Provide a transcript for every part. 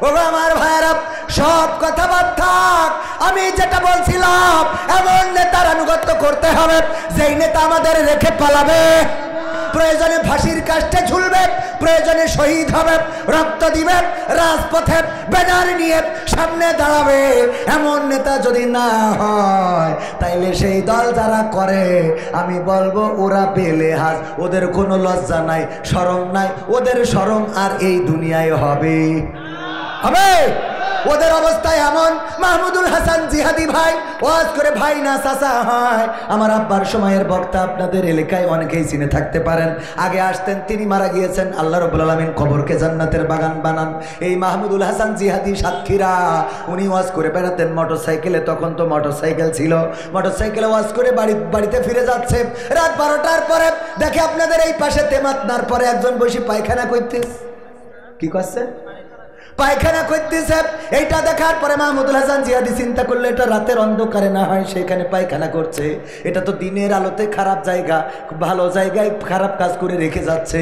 ওগো আমার ভাইরা, সব কথা বাদ থাক, আমি যেটা বলছিলাম, এমন নেতার আনুগত্য করতে হবে যেই নেতা আমাদের রেখে পালাবে, প্রয়োজনে ফাঁসির কাস্টে ঝুলবে, প্রয়োজনে শহীদ হবে, রক্ত দিবে, রাজপথে ব্যানার নিয়ে সামনে দাঁড়াবে। এমন নেতা যদি না হয়, তাইলে সেই দল যারা করে, আমি বলবো ওরা বেলেহাজ, ওদের কোনো লজ্জা নাই, শরম নাই, ওদের শরম আর এই দুনিয়ায় হবে। ওদের অবস্থা এমন। মাহমুদুল হাসান জিহাদি ভাই ওয়াজ করে, ভাই না চাচা হয়, আমার আব্বার সময়ের বক্তা, আপনাদের এলাকায় অনেকেই চিনে থাকতে পারেন, আগে আসতেন, তিনি মারা গিয়েছেন, আল্লাহ রাব্বুল আলামিন কবরকে জান্নাতের বাগান বানান। এই মাহমুদুল হাসান জিহাদি সাতক্ষীরা, উনি ওয়াজ করে বেড়াতেন মোটরসাইকেলে, তখন তো মোটরসাইকেল ছিল, মোটরসাইকেলে ওয়াজ করে বাড়িতে ফিরে যাচ্ছে, রাত 12টার পরে দেখে আপনাদের এই পাশে তেমাতনার পরে একজন বসে পায়খানা করতেছে। কি করছে? পায়খানা করতেছে। এইটা দেখার পরে মাহমুদুল হাসান জিহাদি চিন্তা করলে, এটা রাতের অন্ধকারে না হয় সেখানে পায়খানা করছে, এটা তো দিনের আলোতে খারাপ জায়গা, ভালো জায়গায় খারাপ কাজ করে রেখে যাচ্ছে,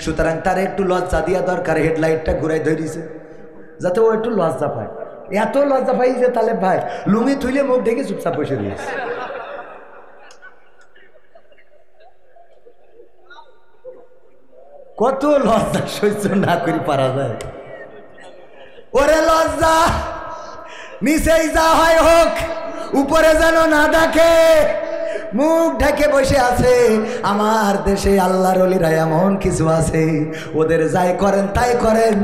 সুতরাং তার একটু লজ্জা দেওয়া দরকার, হেডলাইটটা ঘুরাই ধরিছে যাতে ও একটু লজ্জা পায়। এত লজ্জা পাই যে তাহলে ভাই লুঙ্গি তুলে মুখ ঢেকে চুপচাপ বসে দিয়েছে। কত লজ্জা সহ্য না করে পারা যায়। ওরে লজ্জা, নিচেই যা হয় হোক, উপরে যেন না দেখে, মুখ ঢেকে বসে আছে। আমার দেশে আল্লাহর ওলিরা এমন কিছু আছে, ওদের যাই করেন তাই করেন,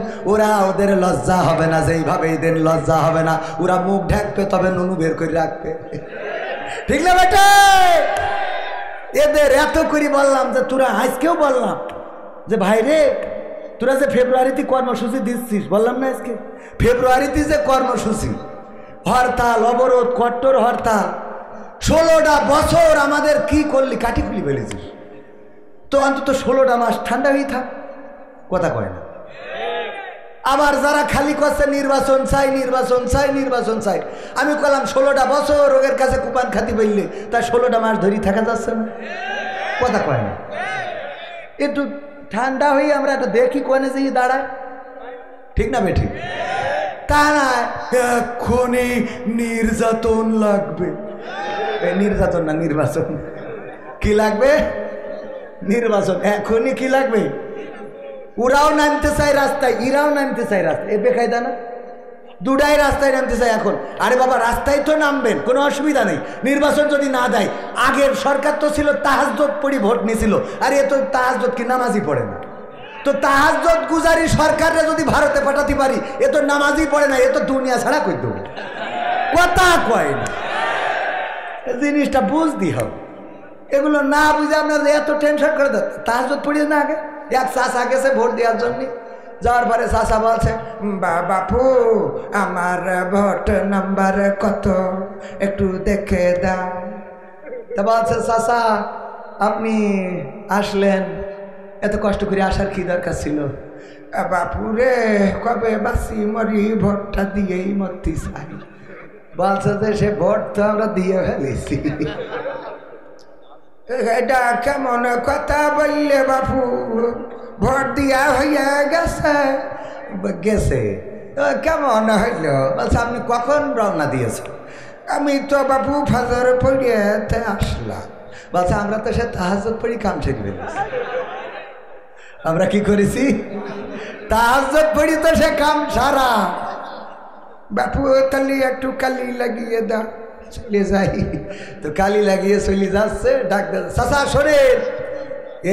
ওদের লজ্জা হবে না, যেইভাবেই দেন লজ্জা হবে না, ওরা মুখ ঢাকবে, তবে নুনু বের করে রাখবে। ঠিক না বেটা? এদের এত করে বললাম যে তোরা, আজকেও বললাম যে ভাই রে, তোরা যে ফেব্রুয়ারিতে কর্মসূচি দিচ্ছিস, বললাম না আজকে ফেব্রুয়ারিতে যে কর্মসূচি, হরতাল, অবরোধ, কট্টর হরতাল, 16টা বছর আমাদের কি করলি, কাটি খুলি ফেলেছিস, তো অন্তত 16টা মাস ঠান্ডা হয়ে থাক, কথা কয় না। আবার যারা খালি করছে নির্বাচন চাই, নির্বাচন চাই, নির্বাচন চাই, আমি বললাম 16টা বছর রোগের কাছে কুপান খাতি বললে তাই 16টা মাস ধরে থাকা যাচ্ছে না, কথা কয় না। একটু ঠান্ডা হয়ে আমরা একটু দেখি কোনে যে দাঁড়ায়, ঠিক না বেঠি? তা না এক্ষুনি নির্যাতন লাগবে, নির্যাতন না নির্বাচন, কি লাগবে? নির্বাচন। এখনই কি লাগবে? ওরাও নামতে চায় রাস্তায়, ইরাও নামতে চায় রাস্তায়, এ বেকায়দা না? দুটাই রাস্তায় নামতে চায় এখন। আরে বাবা, রাস্তায় তো নামবেন, কোনো অসুবিধা নেই, নির্বাচন যদি না দেয়। আগের সরকার তো ছিল তাহাজ্জুদ পড়ি ভোট নিছিল, আর এ তো তাহাজ্জুদ কি নামাজই পড়ে না। তো তাহাজ্জুদ গুজারি সরকারে যদি ভারতে পাঠাতে পারি, এ তো নামাজই পড়ে না, এ তো দুনিয়া ছাড়া করে দেবো, কথা কয় না। জিনিসটা বুঝতে হবে, এগুলো না বুঝে আপনার এত টেনশন করে দেন। তাহাজ্জুদ পড়িয়ে না আগে, এক চাষা গেছে ভোট দেওয়ার জন্য, যাওয়ার পরে চাষা বলছে, বাপু আমার ভোট নাম্বার কত, একটু দেখে দাও। তা বলছে, চাষা আপনি আসলেন, এত কষ্ট করে আসার কি দরকার ছিল? বাপু রে, কবে বাসি মরি, ভোটটা দিয়েই মরতে চাই। বলছে যে সে ভোট তো আমরা দিয়ে ফেলেছি। এটা কেমন কথা বললে বাপু, ভোট দিয়া হইয়া গেছে? গেছে কেমন হইল? বলছে আপনি কখন রওনা দিয়েছেন? আমি তো বাপু ফজর পড়িয়ে আসলাম। বলছে আমরা তো সে তাহাজ্জুদ পড়ি কাম সেরে ফেলেছি। আমরা কি করেছি? তাহাজ্জুদ পড়ি তো সে কাম সারা। বাপু তাহলে একটু কালি লাগিয়ে দাও, চলে যাই। তো কালি লাগিয়ে চলে যাচ্ছে, ডাক্তার চাচা শোনেন,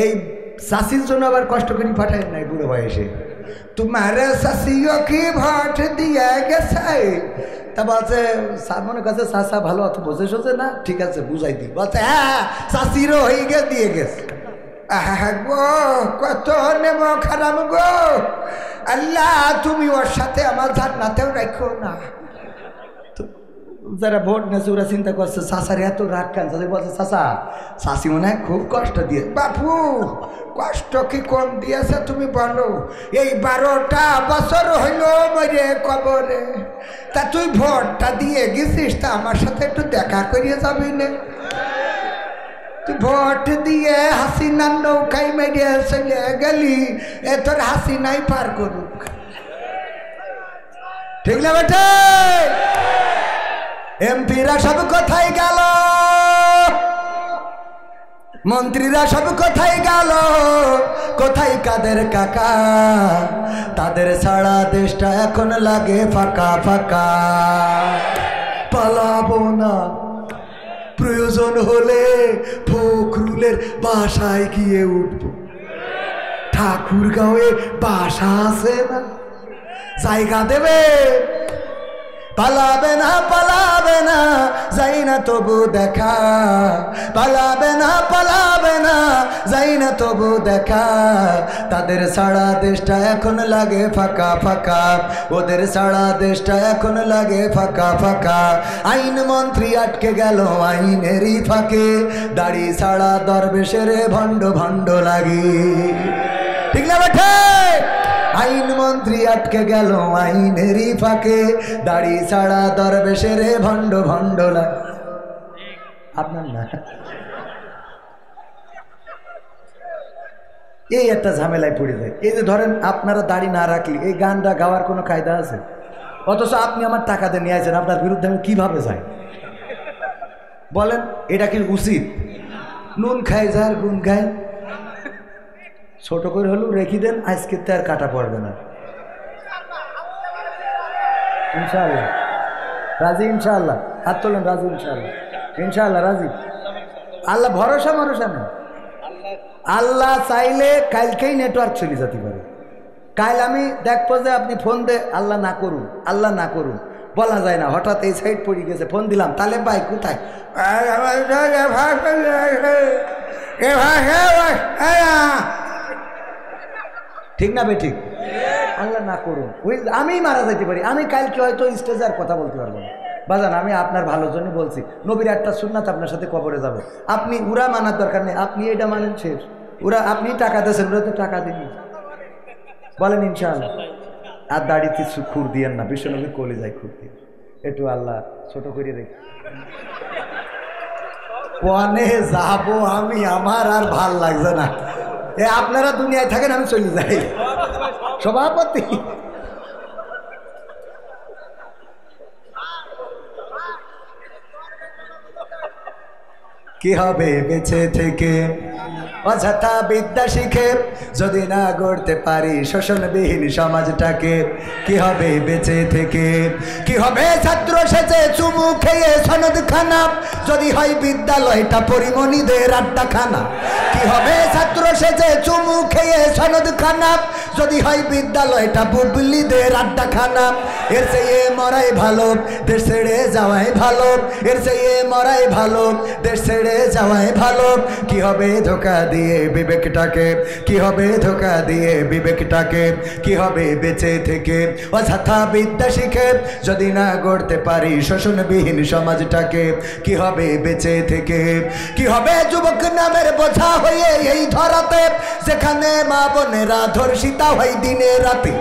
এই চাষির জন্য আবার কষ্ট করে পাঠায় নাই বুড়ো বয়সে, তোমার চাষিও কি ভোট দিয়ে গেছে? তা বলছে, মনে কাছে চাষা ভালো অত বোঝে সোঝে না, ঠিক আছে বুঝাই দিই। বলছে হ্যাঁ, চাষিরও হয়ে গেছে, দিয়ে গেছে। গো কত নেব খারাপ গো, আল্লাহ তুমি ওর সাথে আমার জান্নাতেও রাখো না। যারা ভোট নেছে ওরা চিন্তা করছে চাষার এত রাগ কেন? বলছে চাষা, চাষি মনে হয় খুব কষ্ট দিয়ে। বাপু কষ্ট কি কম দিয়েছে তুমি বলো? এই 12টা বছর হইল মরে কবরে, তা তুই ভোটটা দিয়ে গেছিস, তা আমার সাথে একটু দেখা করিয়ে যাবি না? তুই ভোট দিয়ে হাসিনার নৌকায় মেরে চলে গেলি, এ তোর হাসিনাই পার করুক। ঠিক না বেটে? এমপিরা সব কোথায় গেল, মন্ত্রীরা সব কোথায় গেল, কোথায় কাদের কাকা? তাদের ছাড়া দেশটা এখন লাগে ফাঁকা ফাঁকা। পালাবো না, প্রয়োজন হলে ফখরুলের বাসায় গিয়ে উঠবো। ঠাকুরগাঁওয়ে বাসা আছে না, জায়গা দেবে? পালাবে না, পালাবে না, যাই না তবু দেখা। পালাবে না, পালাবে না, যাই না তবু দেখা। তাদের ছাড়া দেশটা এখন লাগে ফাঁকা ফাঁকা, ওদের ছাড়া দেশটা এখন লাগে ফাঁকা ফাঁকা। আইন মন্ত্রী আটকে গেল আইনেরই ফাঁকে, দাড়ি ছাড়া দরবেশের ভণ্ড ভণ্ড লাগে। ঠিক না বেঠে? আইন মন্ত্রী আটকে গেল আইনেরই ফাঁকে, দাড়ি ছাড়া দরবেশের ভণ্ড ভণ্ড লাগে। আপনার না, এই একটা ঝামেলায় পড়ে যায়। এই যে ধরেন আপনারা দাড়ি না রাখলে এই গানটা গাওয়ার কোনো কায়দা আছে? অথচ আপনি আমার টাকা দিয়ে নিয়ে আসেন, আপনার বিরুদ্ধে আমি কিভাবে যাই বলেন? এটা কি উচিত? নুন খায় যার গুণ খায়, ছোট করে হলেও রেখে দেন, আজকে তো আর কাটা পড়বে না ইনশাআল্লাহ। রাজি ইনশাআল্লাহ? হাত তোলেন। রাজি ইনশাআল্লাহ? ইনশাআল্লাহ রাজি? আল্লাহ ভরসা ভরসা না। আল্লাহ চাইলে কালকেই নেটওয়ার্ক চলে যেতে পারে। কাল আমি দেখবো যে আপনি ফোন দে, আল্লাহ না করুন, আল্লাহ না করুন, বলা যায় না। হঠাৎ এই সাইড পড়ে গেছে, ফোন দিলাম, তাহলে ভাই কোথায়? ঠিক না বে? ঠিক। আল্লাহ না করুন, ওই আমি মারা যাইতে পারি, আমি কালকে হয়তো স্টেজে আর কথা বলতে পারবো না। বাজান আমি আপনার ভালোর জন্য বলছি, নবীর একটা সুন্নাত আপনার সাথে কবরে যাবে। আপনি উরা মানার দরকার নেই, আপনি এটা মানেন শেষ। ওরা আপনি টাকা দিয়েছেন, ওরা তো টাকা দিন বলেন ইনশাআল্লাহ। আর দাড়িতে খুর দিয়েন না, বিশ্বনবী কলে যায় খুর দিয়ে, একটু আল্লাহ ছোট করে রেখে। কোনে যাবো আমি, আমার আর ভাল লাগছে না। আপনারা দুনিয়ায় থাকেন, আমি চলে যাই। সভাপতি কি হবে বেঁচে থেকে অযথা বিদ্যা শিখে, যদি না গড়তে পারি শোষণবিহীন সমাজটাকে? কি হবে বেঁচে থেকে? কি হবে ছাত্র সেজে চুমু খেয়ে সনদ খানা, যদি হয় বিদ্যালয়টা পরিমণিদের আড্ডাখানা? কি হবে ছাত্র সেজে চুমু খেয়ে সনদ খানা, যদি হয় বিদ্যালয়টা বুবলিদের আড্ডাখানা? এর চেয়ে মরাই ভালো, দেশ ছেড়ে যাওয়াই ভালো। এর চেয়ে মরাই ভালো, দেশ ছেড়ে যাওয়াই ভালো। কি হবে ধোকা দিয়ে বিবেকটাকে? কি হবে ধোকা দিয়ে বিবেকটাকে? কি হবে বেঁচে থেকে অযথা বিদ্যা শিখে, যদি না গড়তে পারি শোষণবিহীন সমাজটাকে? কি হবে বেঁচে থেকে? কি হবে যুবক নামের বোঝা হয়ে এই ধরাতে, যেখানে মা বোনেরা ধর্ষিতা হয় দিনে রাতে?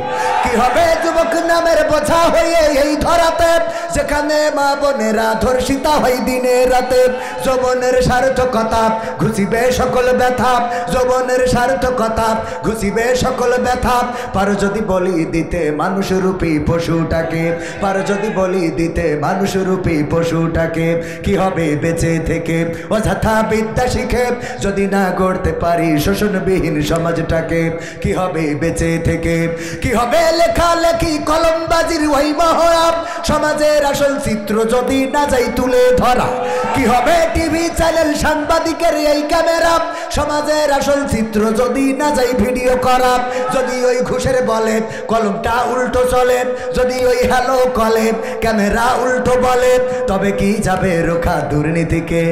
কি হবে যুবক নামের বোঝা হয়ে এই ধরাতে, যেখানে মা বোনেরা ধর্ষিতা হয় দিনে রাতে? যৌবনের সার্থকতা ঘুষিবে সকল ব্যথা, যৌবনের সার্থকতা ঘুষিবে সকল ব্যথা। পারো যদি বলি দিতে মানুষরূপী পশুটাকে, পারো যদি বলি দিতে মানুষরূপী পশুটাকে? কি হবে বেঁচে থেকে অযথা বিদ্যা শিখে, যদি না গড়তে পারি শোষণবিহীন সমাজটাকে? কি হবে বেঁচে থেকে? কি হবে লেখালেখি কলমবাজির ওই মহড়া, সমাজের আসল চিত্র যদি না যাই তুলে ধরা? কি হবে টিভি চ্যানেল সাংবাদিকের এই ক্যামেরা, সমাজের আসল চিত্র যদি না যাই ভিডিও করা? যদি ওই ঘুষের বলে কলমটা উল্টো চলে, যদি ওই হ্যালো কলে ক্যামেরা উল্টো বলে, তবে কি যাবে রোখা দুর্নীতিকে?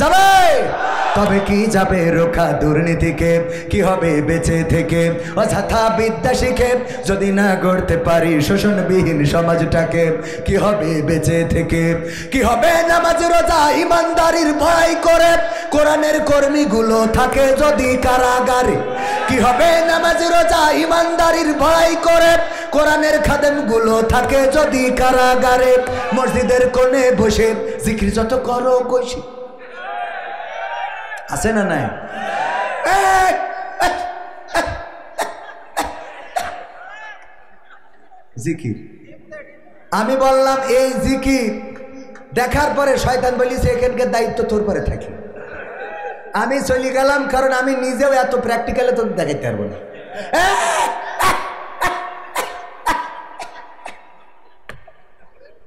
যাবে? তবে কি যাবে রোখা দুর্নীতিকে? কি হবে বেঁচে থেকে অযথা বিদ্যা শিখে, যদি না গড়তে পারি শোষণবিহীন সমাজটাকে? কি হবে বেঁচে থেকে? কি হবে নামাজ রোজা ইমানদারির ভয় করে, কোরআনের কর্মীগুলো থাকে যদি কারাগারে? কি হবে নামাজ রোজা ইমানদারির ভয় করে, কোরআনের খাদেমগুলো থাকে যদি কারাগারে? মসজিদের কোণে বসে জিকির যত করো কইছি, আছে না নাই? জিকির আমি বললাম এই জিকির দেখার পরে শয়তান বলিছে এখানকার দায়িত্ব তোর পরে থাকি। আমি চলে গেলাম, কারণ আমি নিজেও এত প্র্যাকটিক্যালে তো দেখাইতে পারবো না।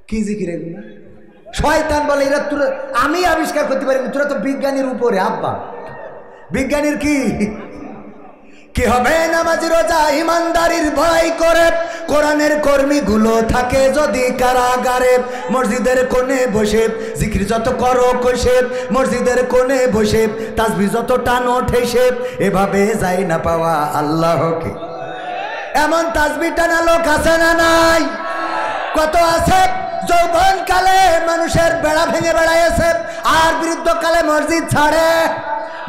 কি জিকির এগুলো? শয়তান বলে এরা তোরা, আমি আবিষ্কার করতে পারিনি, তোরা তো বিজ্ঞানীর উপরে। আব্বা বিজ্ঞানীর কি কি হবে? নামাজ রোজা ইমানদারির ভয় করে কোরআনের কর্মীগুলো থাকে যদি কারাগারে। মসজিদের কোণে বসে জিকির যত করো কষে, মসজিদের কোণে বসে তাসবিহ যত টানো ঠেসে, এভাবে যায় না পাওয়া আল্লাহকে। এমন তাসবিহ টানা লোক আছে না নাই? কত আছে। যৌবন কালে মানুষের বেড়া ভেঙে বেড়াইছে, আর বৃদ্ধকালে মসজিদ ছাড়ে।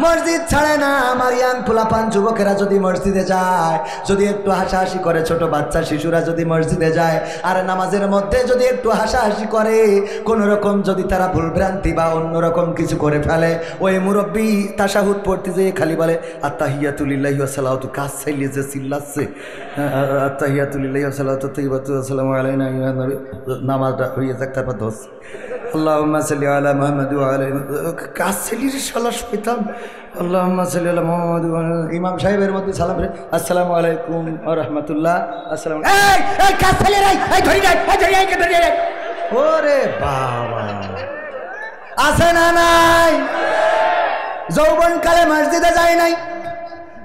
মসজিদ ছাড়ে না। আমার ইয়াং পোলাপান যুবকেরা যদি মসজিদে যায়, যদি একটু হাসাহাসি করে, ছোট বাচ্চা শিশুরা যদি মসজিদে যায় আর নামাজের মধ্যে যদি একটু হাসাহাসি করে, কোনো রকম যদি তারা ভুলভ্রান্তি বা অন্যরকম কিছু করে ফেলে, ওই মুরব্বী তাশাহুদ পড়তে যেয়ে খালি বলে আত্তাহিয়াতু লিল্লাহি ওয়া সালাতু, কাজ চাইলে যে চিল্লাচ্ছে আত্তাহিয়াতু লিল্লাহি ওয়া সালাতু তাইয়্যিবাতু ওয়া সালামু আলাইনা ইয়া নবী, নামাজটা হয়ে যাক, তারপর দোষ আল্লাহুম্মা সাল্লি আলা মুহাম্মাদ ওয়া আলা কাজ চাইলে শালা শয়তান। আল্লাহুম্মা সাল্লি আলা মুহাম্মাদ ওয়া আলা। ইমাম সাহেবের মধ্যে সালাম রে, আসসালামু আলাইকুম ওয়া রাহমাতুল্লাহ। আসসালামু এই কাজ চাইলে রে, এই ধরি রে, এই ধরি, এই ধরি রে। ওরে বাবা, আছে না নাই? যৌবন কালে মসজিদে যায় নাই,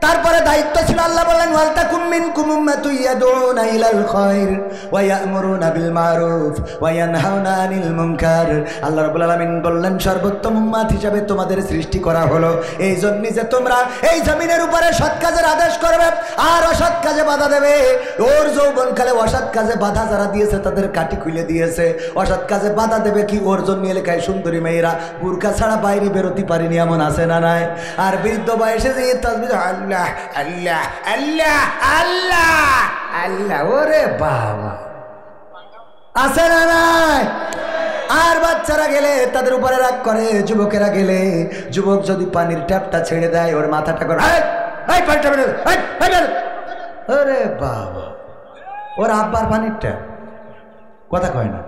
তারপরে দায়িত্ব ছিল। আল্লাহ বলেন ওয়ালতাকুম মিনকুম উম্মাতুন ইয়াদউনা ইলাল খায়র ওয়া ইয়া'মুরুনা বিল মারুফ ওয়া ইয়ানহাউনা আনিল মুনকার। আল্লাহ রাব্বুল আলামিন বললেন সর্বোত্তম উম্মত হিসেবে তোমাদের সৃষ্টি করা হলো এই জন্য যে তোমরা এই জমিনের উপরে সৎ কাজের আদেশ করবে আর অসৎ কাজে বাধা দেবে। ওর যৌবনকালে অসৎ কাজে বাধা যারা দিয়েছে তাদের কাটি খুলে দিয়েছে। অসৎ কাজে বাধা দেবে কি? ওর জন্য এলাকায় সুন্দরী মেয়েরা বুরকা ছাড়া বাইরে বেরোতে পারেনি, এমন আছে না নাই? আর বৃদ্ধ বয়সে যে তাসবিহ আল্লাহ আল্লাহ আল্লাহ আল্লাহ আল্লাহ, ওরে বাবা, আছে না নাই? আর বাচ্চারা গেলে তাদের উপরে রাগ করে, যুবকেরা গেলে, যুবক যদি পানির ট্যাপটা ছেড়ে দেয় ওর মাথাটা করে ওরে বাবা, ওর আব্বার পানির ট্যাপ, কথা কয় না।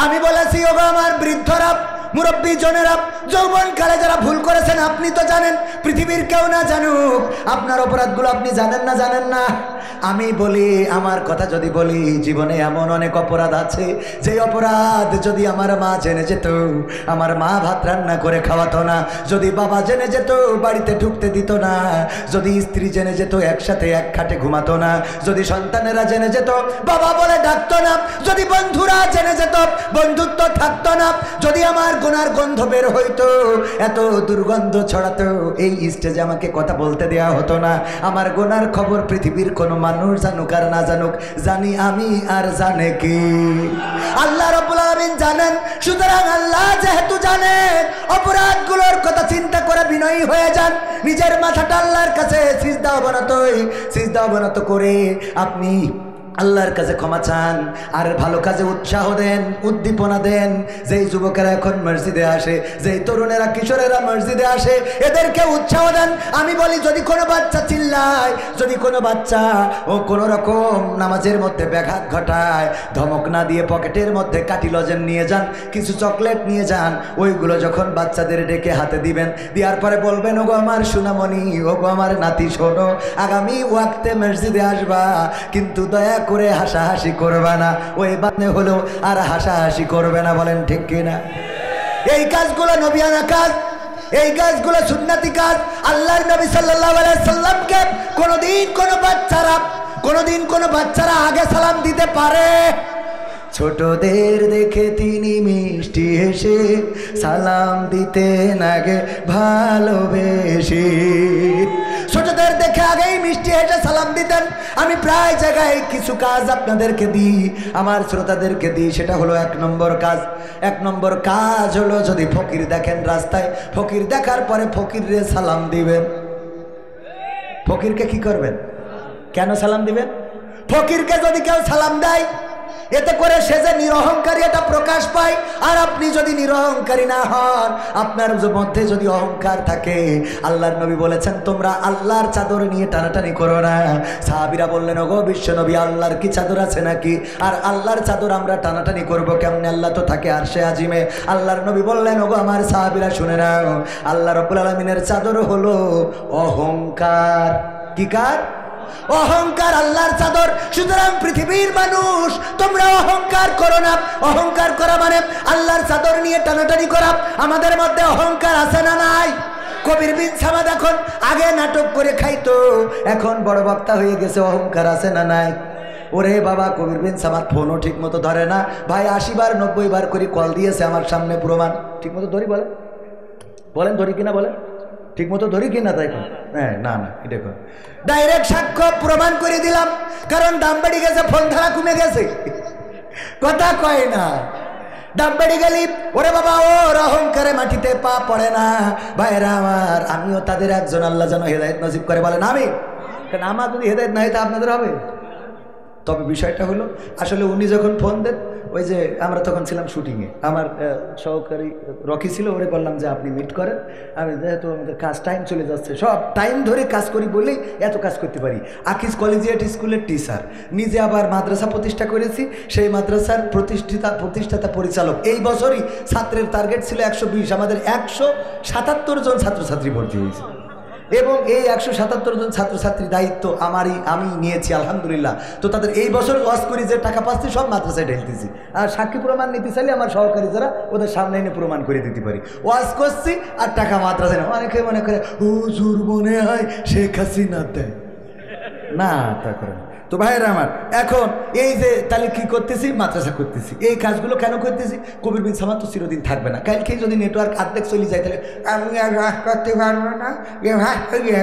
আমি বলেছি ওগো আমার বৃদ্ধরা, মুরব্বী জনেরা, যৌবন কালে যারা ভুল করেছেন আপনি তো জানেন, পৃথিবীর কেউ না জানুক আপনার অপরাধগুলো আপনি জানেন না, জানেন না। আমি বলি, আমার কথা যদি বলি, জীবনে এমন অনেক অপরাধ আছে যে অপরাধ যদি আমার মা জেনে যেত, আমার মা ভাত রান্না করে খাওয়াতো না, যদি বাবা জেনে যেত বাড়িতে ঢুকতে দিত না, যদি স্ত্রী জেনে যেত একসাথে এক খাটে ঘুমাতো না, যদি সন্তানেরা জেনে যেত বাবা বলে ডাকতো না, যদি বন্ধুরা জেনে যেত বন্ধুত্ব থাকতো না, যদি আমার গুনার গন্ধ বের হইতো, এত দুর্গন্ধ ছড়াতো, এই স্টেজে আমাকে কথা বলতে দেয়া হতো না। আমার গুনার খবর পৃথিবীর কোনো মানুষ জানুক আর না জানুক, জানি আমি আর জানে কি? আল্লাহ রাব্বুল আলামিন জানেন। সুতরাং আল্লাহ যেহেতু জানেন, অপরাধগুলোর কথা চিন্তা করে বিনয়ী হয়ে যান, নিজের মাথাটা আল্লাহর কাছে সিজদা অবনত করে আপনি আল্লাহর কাছে ক্ষমা চান আর ভালো কাজে উৎসাহ দেন, উদ্দীপনা দেন। যেই যুবকেরা এখন মসজিদে আসে, যেই তরুণেরা কিশোরেরা মসজিদে আসে, এদেরকে উৎসাহ দেন। আমি বলি, যদি কোনো বাচ্চা চিল্লায়, যদি কোনো বাচ্চা ও কোনো রকম নামাজের মধ্যে ব্যাঘাত ঘটায়, ধমক না দিয়ে পকেটের মধ্যে কাটি লজেন নিয়ে যান, কিছু চকলেট নিয়ে যান, ওইগুলো যখন বাচ্চাদের ডেকে হাতে দিবেন, দেওয়ার পরে বলবেন ওগো আমার সোনামণি, ওগো আমার নাতি, শোনো, আগামী ওয়াক্তে মসজিদে আসবা, কিন্তু দয়া করে হাসাহাসি করবে না। ওই বাদনে হলো আর হাসাহাসি করবে না, বলেন ঠিক কিনা? এই কাজগুলো নবিয়ানা কাজ, এই কাজগুলো সুন্নতি কাজ। আল্লাহর নবী সাল্লাল্লাহু আলাইহি সাল্লামকে কোনোদিন কোনো বাচ্চারা আগে সালাম দিতে পারে? ছোটদের দেখে তিনি মিষ্টি হেসে সালাম দিতেন আগে ভালোবেসে। ছোটদের দেখে আগেই মিষ্টি হেসে সালাম দিতেন। আমি প্রায় জায়গায় কিছু কাজ আপনাদেরকে দিই, আমার শ্রোতাদেরকে দিই, সেটা হলো 1 নম্বর কাজ। 1 নম্বর কাজ হলো, যদি ফকির দেখেন রাস্তায়, ফকির দেখার পরে ফকিরে সালাম দিবেন। ফকিরকে কি করবেন? কেন সালাম দিবেন? ফকিরকে যদি কেউ সালাম দেয়, এতে করে সে যে নিরহংকারী এটা প্রকাশ পায়। আর আপনি যদি নিরহংকারী না হন, আপনার মধ্যে যদি অহংকার থাকে, আল্লাহর নবী বলেছেন তোমরা আল্লাহর চাদর নিয়ে টানাটানি করো না। সাহাবীরা বললেন ওগো বিশ্ব নবী, আল্লাহর কি চাদর আছে নাকি? আর আল্লাহর চাদর আমরা টানাটানি করবো কেমনে? আল্লাহ তো থাকে আরশে আজিমে। আল্লাহর নবী বললেন ওগো আমার সাহাবীরা শুনে নাও, আল্লাহ রাব্বুল আলামিনের চাদর হলো অহংকার। কি কার? অহংকার আল্লাহর চাদর। সুতরাং পৃথিবীর মানুষ তোমরা অহংকার করো না। অহংকার করা মানে আল্লাহর চাদর নিয়ে টানাটানি করা। আমাদের মধ্যে অহংকার আছে না নাই? কবির বিন সামাদ এখন আগে নাটক করে খাইতো, এখন বড় বক্তা হয়ে গেছে। অহংকার আছে না নাই? ওরে বাবা, কবির বিন সামাদ ফোনও ঠিক মতো ধরে না ভাই। 80 বার 90 বার করে কল দিয়েছে, আমার সামনে প্রমাণ। ঠিক মতো ধরি বলেন, বলেন ধরি কিনা বলেন, ঠিক মতো ধরি কিনা? তাই হ্যাঁ, না না, এটা ডাইরেক্ট সাক্ষ্য প্রমাণ করে দিলাম। কারণ দাম বেড়ে গেছে, ফোন ধরা কমে গেছে, কথা কয় না। দাম বেড়ে গেলি ওরে বাবা, ওর অহংকারে মাটিতে পা পড়ে না। ভাইরা আমার, আমিও তাদের একজন। আল্লাহ যেন হেদায়েত নসিব করে। বলেন আমি। কারণ আমার যদি হেদায়েত না হয় তা আপনাদের হবে। তবে বিষয়টা হলো, আসলে উনি যখন ফোন দেন, ওই যে আমরা তখন ছিলাম শুটিংয়ে, আমার সহকারী রকি ছিল, ওরে বললাম যে আপনি মিট করেন। আমি যেহেতু আমাদের কাজ টাইম চলে যাচ্ছে, সব টাইম ধরে কাজ করি বলেই এত কাজ করতে পারি। আকিজ কলেজিয়েট স্কুলের টিচার, নিজে আবার মাদ্রাসা প্রতিষ্ঠা করেছি, সেই মাদ্রাসার প্রতিষ্ঠাতা পরিচালক। এই বছরই ছাত্রের টার্গেট ছিল 120, আমাদের 177 জন ছাত্রছাত্রী ভর্তি হয়েছে। এবং এই 177 জন ছাত্রছাত্রীর দায়িত্ব আমি নিয়েছি আলহামদুলিল্লাহ। তো তাদের এই বছর ওয়াজ করি যে টাকা পাচ্ছি সব মাদ্রাসায় ঢেলতেছি। আর সাক্ষী প্রমাণ নিতে চাইলে আমার সহকারী যারা, ওদের সামনে এনে প্রমাণ করে দিতে পারি। ওয়াজ করছি আর টাকা মাদ্রাসায় না। অনেকে মনে করে হুজুর মনে হয় শেখ হাসিনা দেয় না, তা করে না। তো ভাইয়েরা আমার, এখন এই যে তাহলে কি করতেছি? মাদ্রাসা করতেছি। এই কাজগুলো কেন করতেছি? কবির বিন সামাদ তো চিরদিন থাকবে না। কালকে যদি নেটওয়ার্ক আর্ধেক চলে যায়, তাহলে আমি আর রাস করতে পারবো না, এ ভাস করিয়ে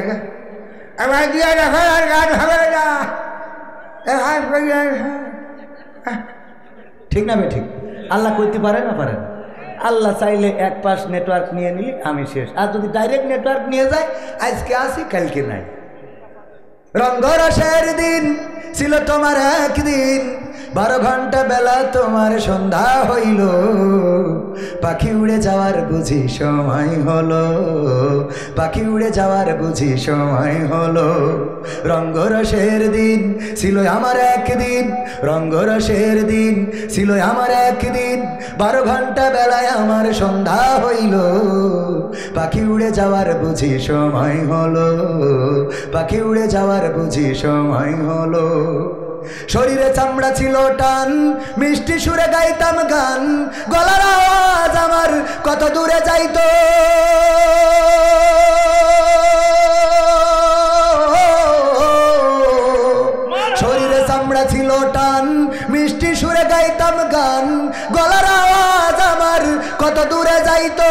আমার দিয়ে রাখো আর গান হবে না, এ ভাস করিয়ে। ঠিক না বে ঠিক? আল্লাহ করতে পারে না? পারে না। আল্লাহ চাইলে এক পাশ নেটওয়ার্ক নিয়ে নিলি আমি শেষ। আর যদি ডাইরেক্ট নেটওয়ার্ক নিয়ে যায়, আজকে আসি কালকে নাই। রঙ্গরসের দিন ছিল তোমার একদিন, 12 ঘন্টা বেলা তোমার সন্ধ্যা হইল, পাখি উড়ে যাওয়ার বুঝি সময় হলো, পাখি উড়ে যাওয়ার বুঝি সময় হলো। রঙ্গরসের দিন ছিল আমার একদিন, রঙ্গরসের দিন ছিল আমার একদিন, 12 ঘন্টা বেলায় আমার সন্ধ্যা হইল, পাখি উড়ে যাওয়ার বুঝি সময় হলো, পাখি উড়ে যাওয়ার বুঝি সময় হলো। শরীরে চামড়া ছিল টান, মিষ্টি সুরে গাইতাম গান, গলার আওয়াজ আমার কত দূরে যাইতো, শরীরে চামড়া ছিল টান, মিষ্টি সুরে গাইতাম গান, গলার আওয়াজ আমার কত দূরে যাইতো।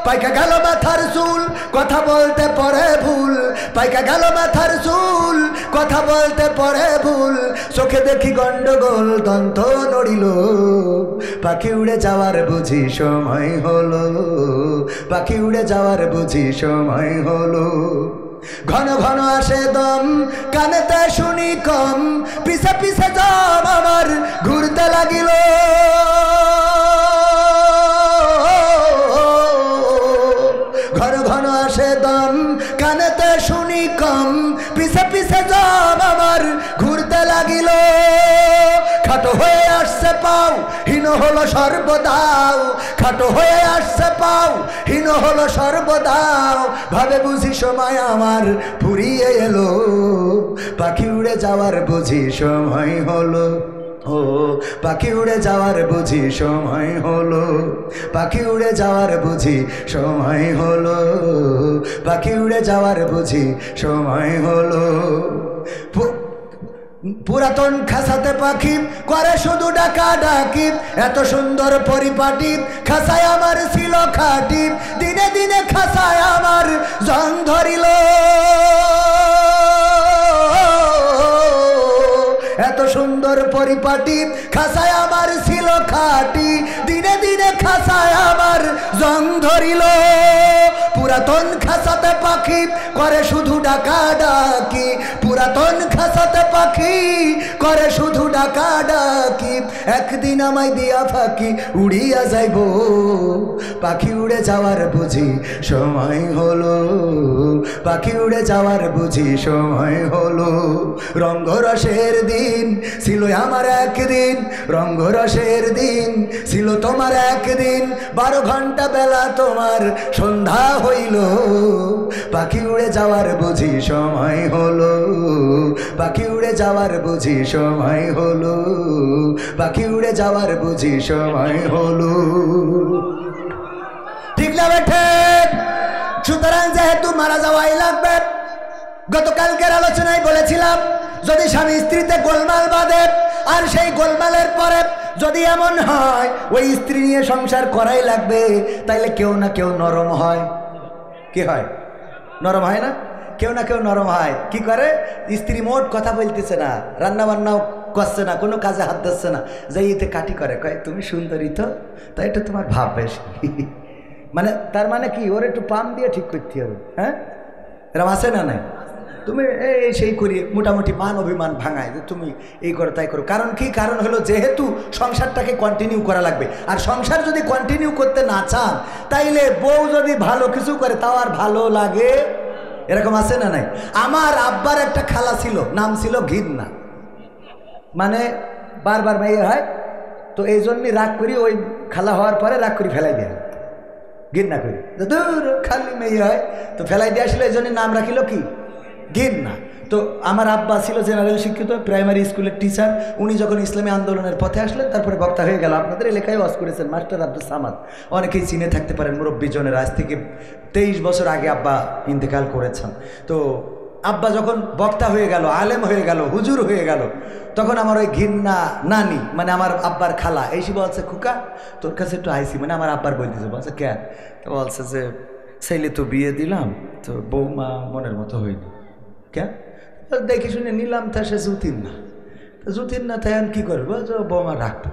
পাইকা গেল মাথার চুল, কথা বলতে পরে ভুল, পাইকা গেল মাথার চুল, কথা বলতে পরে ভুল, চোখে দেখি গন্ডগোল, দন্ত নড়িল, পাখি উড়ে যাওয়ার বুঝি সময় হলো, পাখি উড়ে যাওয়ার বুঝি সময় হলো। ঘন ঘন আসে দম, কানেতে শুনি কম, পিছে পিছে দম আমার ঘুরতে লাগিল, ঘন ঘন আসে দম, কানেতে শুনি কম, পিছে পিছে দম আমার ঘুরতে লাগিল। খাটো হয়ে আসছে পাও, হীন হলো সর্বদাও, খাটো হয়ে আসছে পাও, হীন হলো সর্বদাও, ভাবে বুঝি সময় আমার ফুরিয়ে এলো, পাখি উড়ে যাওয়ার বুঝি সময় হলো, ও পাখি উড়ে যাওয়ার বুঝি সময় হলো, পাখি উড়ে যাওয়ার বুঝি সময় হলো, পাখি উড়ে যাওয়ার বুঝি সময় হলো। পুরাতন খাসাতে পাখি করে শুধু ডাকা ডাকি, এত সুন্দর পরিপাটি খাসায় আমার ছিল খাটি, দিনে দিনে খাসায় আমার জং ধরিল, এত সুন্দর পরিপাটি খাসায় আমার ছিল খাটি, দিনে দিনে খাসায় আমার জং ধরিল। পুরাতন খাসাতে পাখি করে শুধু ডাকাডাকি, পুরাতন খাসাতে পাখি করে শুধু ডাকাডাকি। একদিন আমায় দিয়া ফাঁকি উড়িয়া যাইব, পাখি উড়ে যাওয়ার বুঝি সময় হলো, পাখি উড়ে যাওয়ার বুঝি সময় হলো। রঙ্গরসের দিন ছিল আমার একদিন, রঙ্গরসের দিন ছিল তোমার একদিন, 12 ঘন্টা বেলা তোমার সন্ধ্যা হইল, পাখি উড়ে যাওয়ার বুঝি সময় হলো, পাখি উড়ে যাওয়ার বুঝি সময় হলো, পাখি উড়ে যাওয়ার বুঝি সময় হলো। ঠিক না বেঠে? সুতরাং যেহেতু মারা যাওয়াই লাগবে, গতকালকের আলোচনায় বলেছিলাম যদি স্বামী স্ত্রীতে গোলমাল বাঁধে আর সেই গোলমালের পরে যদি এমন হয় ওই স্ত্রী নিয়ে সংসার করাই লাগবে, তাইলে কেউ না কেউ নরম হয়। কি হয়? নরম হয় না? কেউ না কেউ নরম হয়। কি করে? স্ত্রী মোট কথা বলতেছে না, রান্না বান্নাও করছে না, কোনো কাজে হাত দিচ্ছে না, যাই এতে কাটি করে, কয় তুমি সুন্দরী তো, তাই এটা তোমার ভাব বেশি। মানে তার মানে কি, ওর একটু পাম দিয়ে ঠিক করতে হবে। হ্যাঁ, এরম আছে না? নাই? তুমি এই সেই করি মোটামুটি মান অভিমান ভাঙায় যে তুমি এই করো তাই করো। কারণ কি? কারণ হলো যেহেতু সংসারটাকে কন্টিনিউ করা লাগবে, আর সংসার যদি কন্টিনিউ করতে না চান তাইলে বউ যদি ভালো কিছু করে তাও আর ভালো লাগে। এরকম আছে না নাই? আমার আব্বার একটা খালা ছিল, নাম ছিল ঘিন্না, মানে বারবার মেয়ে হয় তো এই জন্যই রাগ করি, ওই খালা হওয়ার পরে রাগ করি ফেলাই দেয়, ঘিন্না করি, দূর খালি মেয়ে হয় তো ফেলাই দিয়ে আসলে এই জন্য নাম রাখিল কি? ঘিন্না। তো আমার আব্বা ছিল জেনারেল শিক্ষিত, প্রাইমারি স্কুলের টিচার। উনি যখন ইসলামী আন্দোলনের পথে আসলেন তারপরে বক্তা হয়ে গেল। আপনাদের এলাকায় ওয়াজ করেছেন মাস্টার আব্দুল সামাদ, অনেকেই চিনে থাকতে পারেন, মুরব্বী জনের। আজ থেকে 23 বছর আগে আব্বা ইন্তেকাল করেছেন। তো আব্বা যখন বক্তা হয়ে গেল, আলেম হয়ে গেল, হুজুর হয়ে গেল, তখন আমার ওই ঘিন্না নানি মানে আমার আব্বার খালা এসে বলছে, খুকা তোর কাছে একটু আইসি, মানে আমার আব্বার বলতেছে। বলছে কে? তো বলছে যে ছেলে তো বিয়ে দিলাম, তো বৌমা মনের মতো হয়নি। কে? দেখে শুনে নিলাম, তা সে জুতির না, জুতির না তাই কি করবো? বৌমা রাখবো,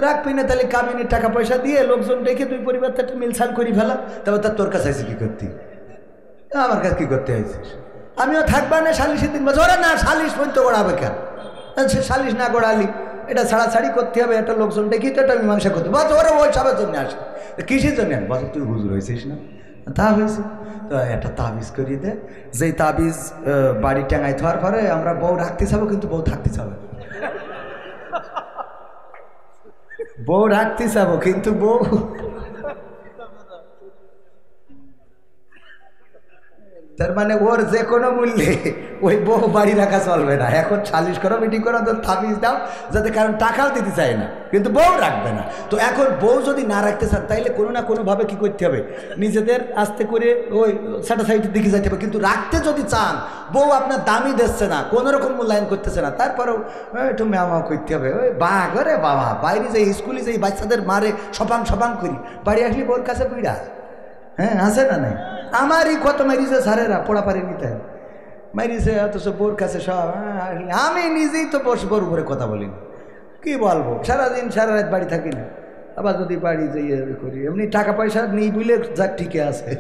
রাখবি না তাহলে কামিনী টাকা পয়সা দিয়ে লোকজন ডেকে দুই পরিবার একটা মিলছাল করি ফেলা। তারপর তার তোর কাছে আইসি কি করতি? আমার কাছে কি করতে আইসিস? আমিও থাকবা না সালিশের দিন। বলছে ওরা না, সালিশ পর্যন্ত গড়াবে কেন? সে সালিশ না গড়ালি এটা ছাড়াছাড়ি করতে হবে, একটা লোকজন ডেকে তো একটা মীমাংসা করতে। বলছে ওরা ওই সবের জন্য আসে, কিসের জন্য? বলছে তুই হুজুর হয়েছিস না? তা হয়েছে, তো একটা তাবিজ করিয়ে দে, যেই তাবিজ বাড়ি টাঙাই থার পরে আমরা বউ রাখতে চাবো কিন্তু বউ থাকতে চাবো, বউ রাখতে চাবো কিন্তু বউ। তার মানে ওর যে কোনো মূল্যে ওই বউ বাড়ি রাখা চলবে না। এখন সালিশ করো, মিটিং করো, তো তাবিজ দাও, যাতে কারণ টাকাও দিতে চায় না কিন্তু বউ রাখবে না। তো এখন বউ যদি না রাখতে চান তাইলে কোনো না কোনোভাবে কি করতে হবে? নিজেদের আস্তে করে ওই স্যাটাসাইটের দিকে যাইতে হবে। কিন্তু রাখতে যদি চান, বউ আপনার দামি দিচ্ছে না, কোনো রকম মূল্যায়ন করতেছে না, তারপরেও একটু ম্যামাও করতে হবে। ওই বাঘ রে বাবা, বাইরে যে স্কুলে যে বাচ্চাদের মারে সপাং সপাং করি, বাড়ি আসলে বউর কাছে পিড়া। হ্যাঁ, আছে না নাই? আমারই কত মারিছে সারেরা, পড়া পারিনি তাই মারিছে, অথচ বোর কাছে সব। আমি নিজেই তো বোর উপরে কথা বলিনি, কি বলবো? সারাদিন সারা রাত বাড়ি থাকি না, আবার যদি বাড়ি যাইয়ে করি এমনি টাকা পয়সা নেই বুঝলে যাক ঠিকই আছে,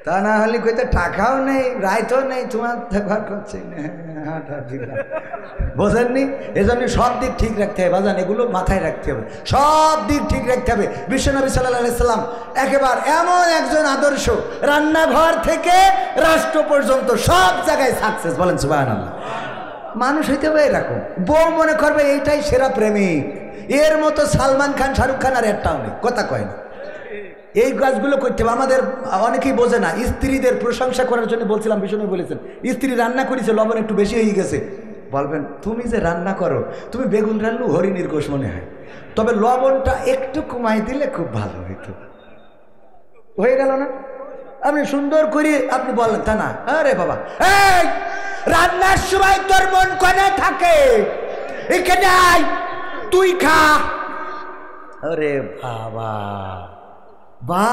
তা না হলে কইতে টাকাও নেই, রাইতও নেই, তোমার ঘর করছে না। বোঝেননি? এজন্য সব দিক ঠিক রাখতে হবে বাজান, এগুলো মাথায় রাখতে হবে, সব দিক ঠিক রাখতে হবে। বিশ্বনবী সাল্লাল্লাহু আলাইহি সাল্লাম একেবারে এমন একজন আদর্শ, রান্নাঘর থেকে রাষ্ট্র পর্যন্ত সব জায়গায় সাকসেস। বলেন সুবহানাল্লাহ। মানুষ হইতে হবে এরকম, বউ মনে করবে এইটাই সেরা প্রেমিক, এর মতো সালমান খান শাহরুখ খান আর একটাও নেই, কথা কয় না। এই কাজগুলো করতে হবে। আমাদের অনেকেই বোঝে না, স্ত্রীদের প্রশংসা করার জন্য বলছিলাম, বিষ্ণু বলেছেন স্ত্রী রান্না করেছে, লবণ একটু বেশি হয়ে গেছে, বলবেন তুমি যে রান্না করো, তুমি বেগুন রান্নু হরিণীর গোশ মনে হয়, তবে লবণটা একটু কমাই দিলে খুব ভালো হইতো। হয়ে গেল না? আপনি সুন্দর করে আপনি বললেন, তা না, আরে বাবা এই রান্নার সময় তোর মন কোনে থাকে, এখানে আয় তুই খা। আরে বাবা বা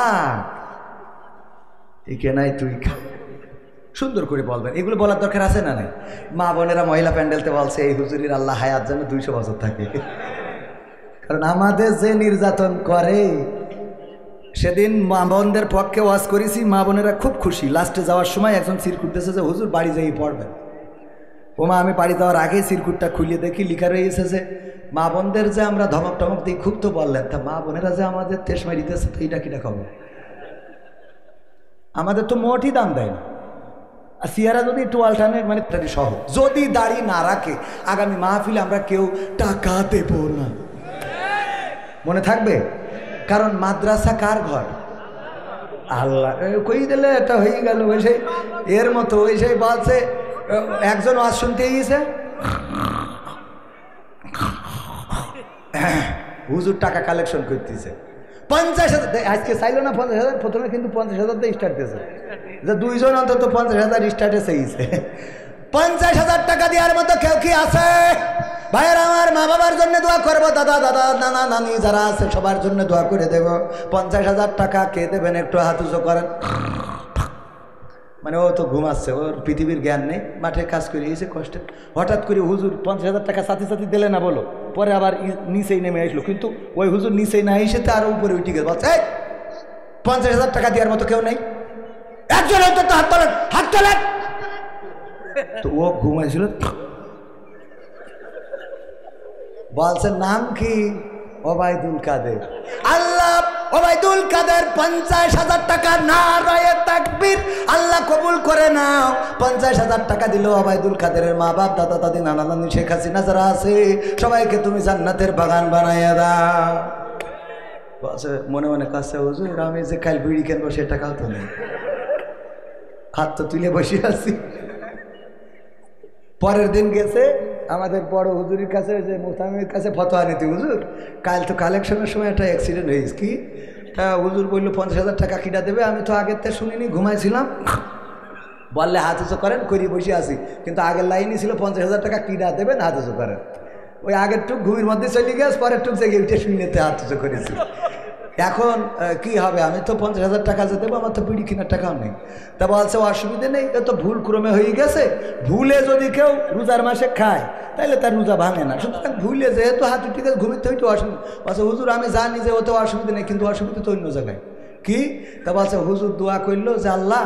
এখানে তুই খা, সুন্দর করে বলবেন। এগুলো বলার দরকার আছে না নাই? মা বোনেরা মহিলা প্যান্ডেলতে বলছে এই হুজুরির আল্লাহ হায়াত যেন 200 বছর থাকে, কারণ আমাদের যে নির্যাতন করে সেদিন মা বোনদের পক্ষে ওয়াজ করেছি, মা বোনেরা খুব খুশি। লাস্টে যাওয়ার সময় একজন চিরকুটতেছে যে হুজুর বাড়ি যাই পড়বেন। ওমা আমি বাড়ি যাওয়ার আগে চিরকুটটা খুলে দেখি লিখা রয়েছে যে মা বোনদের যে আমরা ধমক টমক দিই, খুব তো বললেন, তা মা বোনেরা যে আমাদের তেস মারিতেছে তো এইটা কিনা খবর? আমাদের তো মোটই দাম দেয় না। আর সিয়ারা যদি একটু অল্টারনেট মানে সহ যদি দাড়ি না রাখে, আগামী মাহফিলে আমরা কেউ টাকা দেব না, মনে থাকবে। কারণ মাদ্রাসা কার ঘর? আল্লাহ। কই দিলে এটা হয়ে গেল ওই সেই এর মতো। ওই সেই বলছে একজন ওয়াজ শুনতে গিয়েছে, হুজুর টাকা কালেকশন করতেছে 50,000। আজকে চাইল না 50,000, প্রথমে কিন্তু 50,000 দিয়ে স্টার্ট দিয়েছে, যে দুইজন অন্তত 50,000 স্টার্টে চাইছে। 50,000 টাকা দেওয়ার মতো কেউ কি আছে? ভাইয়ের আমার, মা বাবার জন্য দোয়া করবো, দাদা দাদা নানা নানি যারা আছে সবার জন্য দোয়া করে দেব। 50,000 টাকা কে দেবেন? একটু হাত উঁচু করেন। মানে ও তো ঘুমাচ্ছে, ওর পৃথিবীর জ্ঞান নেই, মাঠে কাজ করে এসে কষ্টে। হঠাৎ করে হুজুর 50,000 টাকা সাথে সাথে দিলে না বলো, পরে আবার নিচেই নেমে আসলো। কিন্তু ওই হুজুর নিচেই না এসে তো আরো উপরে উঠে গেল। বলছে 50,000 টাকা দেওয়ার মতো কেউ নেই, একজন অন্তত হাত তোলেন, হাত তোলেন। তো ও ঘুমাইছিল। বলছে নাম কি? ওবায়দুল কাদের। আল্লাহ ওবায়দুল কাদের 50,000 টাকা নারায়ে তাকবীর আল্লাহ কবুল করে নাও। 50,000 টাকা দিল ওবায়দুল কাদেরের মা বাপ, দাদা দাদি নানা নানি শেখ হাসিনা যারা আছে সবাইকে তুমি জান্নাতের বাগান বানাইয়া দাও। বলছে মনে মনে কাছে হুজুর আমি যে কাল বিড়ি কিনবো সে টাকাও তো নেই, হাত তো তুলে বসে আছি। পরের দিন গেছে আমাদের বড় হুজুরের কাছে, যে মুহতামিমের কাছে ফতোয়া নিতে। হুজুর কাল তো কালেকশনের সময় একটা অ্যাক্সিডেন্ট হয়েছে, কি তা হুজুর বললো 50,000 টাকা কিনা দেবে। আমি তো আগের থেকে শুনিনি, ঘুমাইছিলাম। বললে হাত উঁচু করেন, করি বসে আছি। কিন্তু আগের লাইনই ছিল 50,000 টাকা কিনা দেবেন, হাত উঁচু করেন। ওই আগের টুক ঘুমির মধ্যে চলে গেছে, পরের টুক জেগে উঠে শুনেতে হাত উঁচু করেছি। এখন কি হবে? আমি তো 50,000 টাকা যে দেবো, আমার তো বিড়ি কেনার টাকাও নেই। তা বলছে অসুবিধে নেই, এ তো ভুল ক্রমে হয়ে গেছে। ভুলে যদি কেউ রোজার মাসে খায় তাহলে তার রোজা ভাঙে না। সুতরাং ভুলে যেহেতু হাত উঠে গেছে, ঘুমিতে হইতে অসুবিধা। বলছে হুজুর আমি জানি যে ওতে অসুবিধা নেই, কিন্তু অসুবিধা তো অন্য জায়গায়। কি? তা বলছে হুজুর দোয়া করলো যে আল্লাহ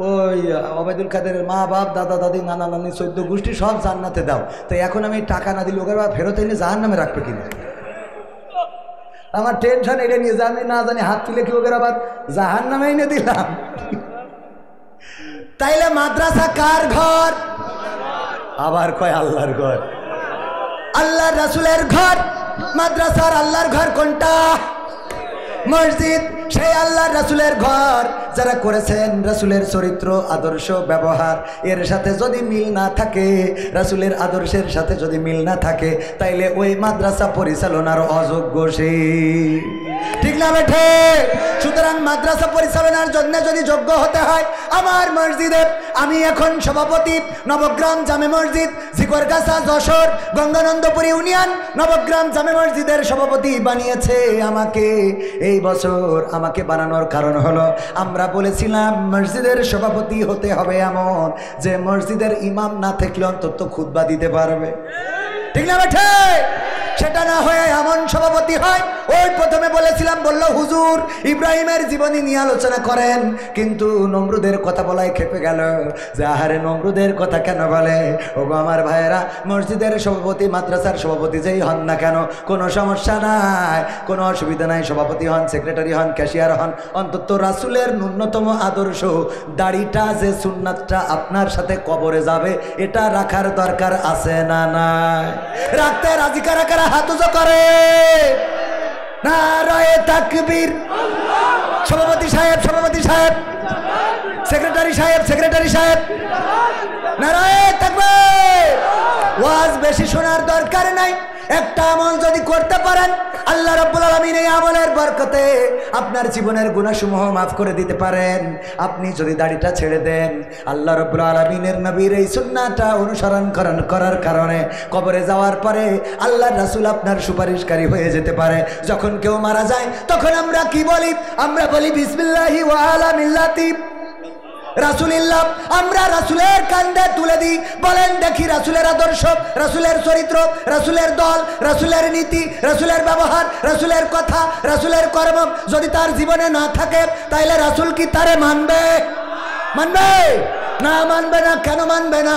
ওই ওবায়দুল কাদেরের মা বাপ, দাদা দাদি নানা নানি 14 গোষ্ঠী সব জান্নাতে দাও। তো এখন আমি টাকা না দিলে ওকে ফেরত এনে জাহান্নামে রাখবে কিনা? আমার টেনশন এটা নিয়ে যে আমি না জানি হাত তুলে কি ওকে আবার জাহান্নামে এনে দিলাম। তাইলে মাদ্রাসা কার ঘর? আবার কয় আল্লাহর ঘর, আল্লাহর রাসূলের ঘর। মাদ্রাসার আল্লাহর ঘর কোনটা? মসজিদ। সেই আল্লাহর রাসূলের ঘর যারা করেছেন, রাসূলের চরিত্র আদর্শ ব্যবহার এর সাথে যদি মিল না থাকে, রাসূলের আদর্শের সাথে যদি মিল না থাকে, তাইলে ওই মাদ্রাসা পরিচালনার অযোগ্য সে। ঠিক না বেঠে? সুতরাং মাদ্রাসা পরিচালনার জন্য যদি যোগ্য হতে হয়, আমার মসজিদে আমি এখন সভাপতি, নবগ্রাম জামে মসজিদ, জিকরগাছা যশোর গঙ্গানন্দপুর ইউনিয়ন নবগ্রাম জামে মসজিদের সভাপতি বানিয়েছে আমাকে। এই বছর আমাকে বানানোর কারণ হলো আমরা বলেছিলাম মসজিদের সভাপতি হতে হবে এমন যে মসজিদের ইমাম না থাকলে অন্তত খুতবা দিতে পারবে। ঠিক না বেঠে? সেটা না হয়ে এমন সভাপতি হয়। ওই প্রথমে বলেছিলাম, বললো হুজুর ইব্রাহিমের জীবনী নিয়ে আলোচনা করেন, কিন্তু নমরুদের কথা বলাই খেপে গেল যে আহারে নমরুদের কথা কেন বলে। ওগো আমার ভাইয়েরা, মসজিদের সভাপতি মাদ্রাসার সভাপতি যেই হন না কেন কোনো সমস্যা নাই, কোনো অসুবিধা নাই। সভাপতি হন, সেক্রেটারি হন, ক্যাশিয়ার হন, অন্তত রাসূলের ন্যূনতম আদর্শ দাড়িটা যে সুন্নাতটা আপনার সাথে কবরে যাবে এটা রাখার দরকার আছে না নাই? রাখতে রাজি কারা কারা হাত উঁচু করে? নারায়ে তাকবীর। সভাপতি সাহেব, সভাপতি সাহেব, সেক্রেটারি সাহেব, সেক্রেটারি সাহেব, নারায়ে তাকবীর। ওয়াজ বেশি শোনার দরকার নাই, একটা আমল যদি করতে পারেন আল্লাহ রাব্বুল আলামিন এই আমলের বরকতে আপনার জীবনের গুনাহসমূহ মাফ করে দিতে পারেন। আপনি যদি দাড়িটা ছেড়ে দেন, আল্লাহ রাব্বুল আলামিনের নবীর এই সুন্নাহটা অনুসরণ করার কারণে কবরে যাওয়ার পরে আল্লাহর রাসূল আপনার সুপারিশকারী হয়ে যেতে পারে। যখন কেউ মারা যায় তখন আমরা কি বলি? আমরা বলি বিসমিল্লাহি ওয়া আলা মিল্লাতি রাসূলুল্লাহ আমরা রাসূলের কাঁধে তুলে দিই। বলেন দেখি রাসূলের আদর্শ, রাসূলের চরিত্র, রাসূলের দল, রাসূলের নীতি, রাসূলের ব্যবহার, রাসূলের কথা, রাসূলের কর্ম যদি তার জীবনে না থাকে তাইলে রাসূল কি তারে মানবে? মানবে না? মানবে না। কেন মানবে না?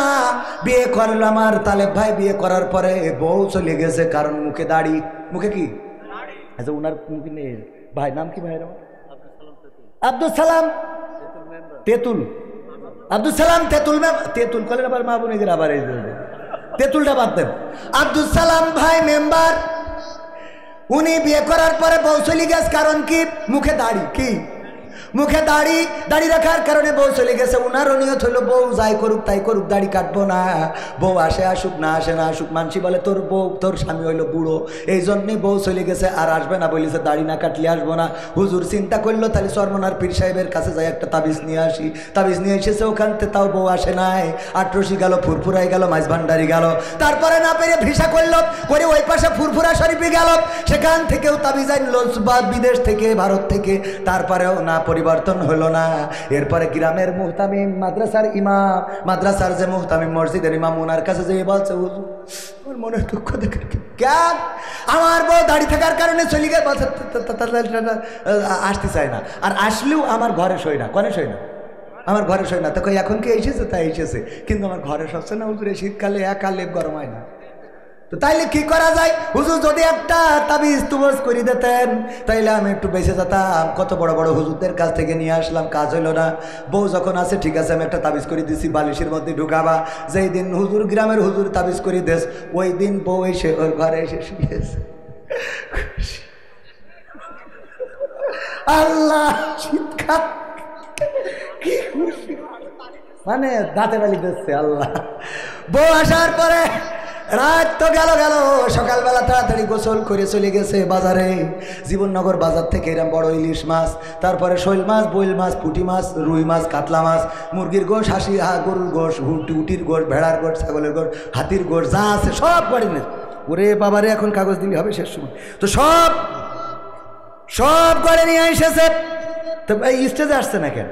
বিয়ে করলো আমার তালেব ভাই, বিয়ে করার পরে বউ চলে গেছে, কারণ মুখে দাড়ি। মুখে কি? আচ্ছা উনার মুখে নেই। ভাই নাম কি? ভাই আব্দুল সালাম তেতুল। আব্দুল সালাম তেতুল। তেতুল কলেন আবার মা বোনে আবার এই তেতুলটা বাদ দেন। আব্দুল সালাম ভাই মেম্বার, উনি বিয়ে করার পরে বউ চলে গেছে, কারণ কি? মুখে দাড়ি। কি? মুখে দাড়ি। দাড়ি রাখার কারণে বউ চলে গেছে। উনারও নিয়ত হলো বউ যাই করুক তাই করুক, দাড়ি কাটবো না। বউ আসে আসুক, না আসে না আসুক। মানসি বলে তোর বউ, তোর স্বামী হইলো বুড়ো, এই জন্যই বউ চলে গেছে, আর আসবে না বলেছে, দাড়ি না কাটলে আসবো না। হুজুর চিন্তা করলো তাহলে চরমনার পীর সাহেবের কাছে যাই একটা তাবিজ নিয়ে আসি। তাবিজ নিয়ে এসেছে, ওখান থেকে তাও বউ আসে নাই। আটরসি গেল, ফুরফুরাই গেল, মাইজ ভান্ডারি গেল। তারপরে না পেরে ভিসা করলো, করে ওই পাশে ফুরফুরা শরীফে গেল, সেখান থেকেও তাবিজ আনলো বিদেশ থেকে, ভারত থেকে। তারপরেও না পরিবর্তন হলো না। এরপরে গ্রামের মুহতামিম, মাদ্রাসার ইমাম, মাদ্রাসার যে মুহতামিম, মসজিদের ইমাম, ওনার কাছে যেয়ে বলছে হুজুর আমার মনে দুঃখ দেখে কেন আমার বউ দাড়ি থাকার কারণে চলে গেছে, বলছে আসতে চায় না, আর আসলেও আমার ঘরে শোয় না। কনে শোয় না? আমার ঘরে শোয় না। তো এখন কি এসেছে? তাই এসেছে, কিন্তু আমার ঘরে সচ্ছে না হুজুর, এই শীতকালে একা লেপ গরম হয় না। তো তাইলে কি করা যায়? হুজুর যদি একটা তাবিজ তুবজ করে দিতেন তাইলে আমি একটু বেঁচে যেতাম। কত বড় বড় হুজুরদের কাছ থেকে নিয়ে আসলাম, কাজ হইল না। বউ যখন আছে ঠিক আছে, আমি একটা তাবিজ করে দিছি, বালিশের মধ্যে ঢুকাবা। যেই দিন হুজুর, গ্রামের হুজুর তাবিজ করে দেস, ওই দিন বউ এসে ওর ঘরে এসে শুয়েছে। আল্লাহ, শীতকাল কি খুশি, মানে দাঁতে বালি দিচ্ছে। আল্লাহ, বউ আসার পরে রাত তো গেল, সকালবেলা তাড়াতাড়ি গোসল করে চলে গেছে বাজারে। জীবননগর বাজার থেকে এরকম বড় ইলিশ মাছ, তারপরে শৈল মাছ, বইল মাছ, পুঁটি মাছ, রুই মাছ, কাতলা মাছ, মুরগির গোশ, হাসি গরুর গোশ, উটির গোশ, ভেড়ার গোশ, ছাগলের গোশ, হাতির গোশ, যা আছে সব বাড়ি নেই। ওরে বাবারে, এখন কাগজ দিলে হবে শেষ সময়। তো সব গড়ে নিয়ে এসেছে। তো এই স্টেজে আসছে না কেন?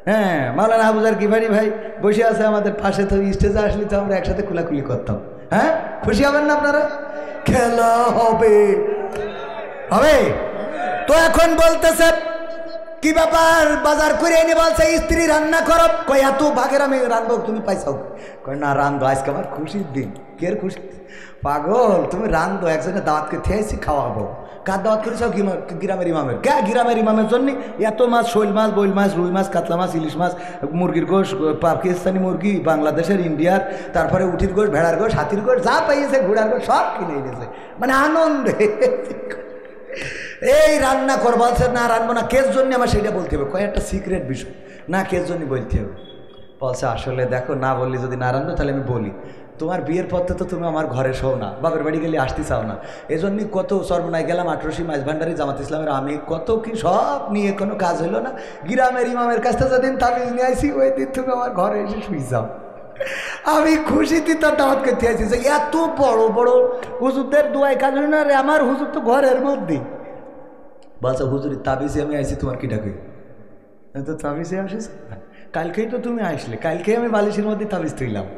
হ্যাঁ, মাওলানা আবুজার গিফারি ভাই বসে আছে আমাদের পাশে। তো স্টেজে আসলে তো আমরা একসাথে খোলাখুলি করতাম। হ্যাঁ, খুশি হবেন না আপনারা? খেলা হবে। তো এখন বলতেছে কি ব্যাপার, বাজার করে এনে বলছে স্ত্রী রান্না করো। কই এত ভাগের আমি রান্ধবো, তুমি পাইছাও? কই না রান্ধো, আজকে আমার খুশির দিন। কের খুশি? পাগল, তুমি রান্ধো, একজনের দাওয়াতকে খেয়েছি, খাওয়াবো। কার দাওয়াত করেছ? গ্রামের ইমামের। কে গ্রামের ইমামের জন্য এত মাছ, শৈল মাছ, বইল মাছ, রুই মাছ, কাতলা মাছ, ইলিশ মাছ, মুরগির গোশ, পাকিস্তানি মুরগি, বাংলাদেশের, ইন্ডিয়ার, তারপরে উঠির গোশ, ভেড়ার গোশ, হাতির গোশ, যা পাইয়েছে, ঘোড়ার গোশ, সব কিনে এনেছে, মানে আনন্দে। এই রান্না কর বলছে, না রানবো না। কেস জন্য আমার সেটা বলতে হবে। কয়েকটা সিক্রেট বিষয়, না কেস জন্য বলতে হবে। বলছে আসলে দেখো, না বললি যদি না রান্ধো তাহলে আমি বলি, তোমার বিয়ের পথে তো তুমি আমার ঘরে শো না, বাপের বাড়ি গেলে আসতে চাও না। এই জন্যই কত সর্বনায় গেলাম, আটরসি, মাইজ ভান্ডারি, জামাত ইসলামের আমি, কত কি সব নিয়ে কোনো কাজ হলো না। গ্রামের ইমামের কাছ থেকে যেদিন তাবিজ নিয়ে আসি, ওই দিন তুমি আমার ঘরে এসে শুই যাও। আমি খুশিতে তার দাওয়াত করতে আসি যে এত বড় বড় হুজুরদের দোয়ায় কাজ হলো না রে, আমার হুজুর তো ঘরের মধ্যে। বলছে হুজুরের তাবিজে আমি আইসি, তোমার কি ডাকে? তো তাবিজে আসিস? কালকেই তো তুমি আসলে, কালকেই আমি বালিশের মধ্যে তাবিজ তুইলাম।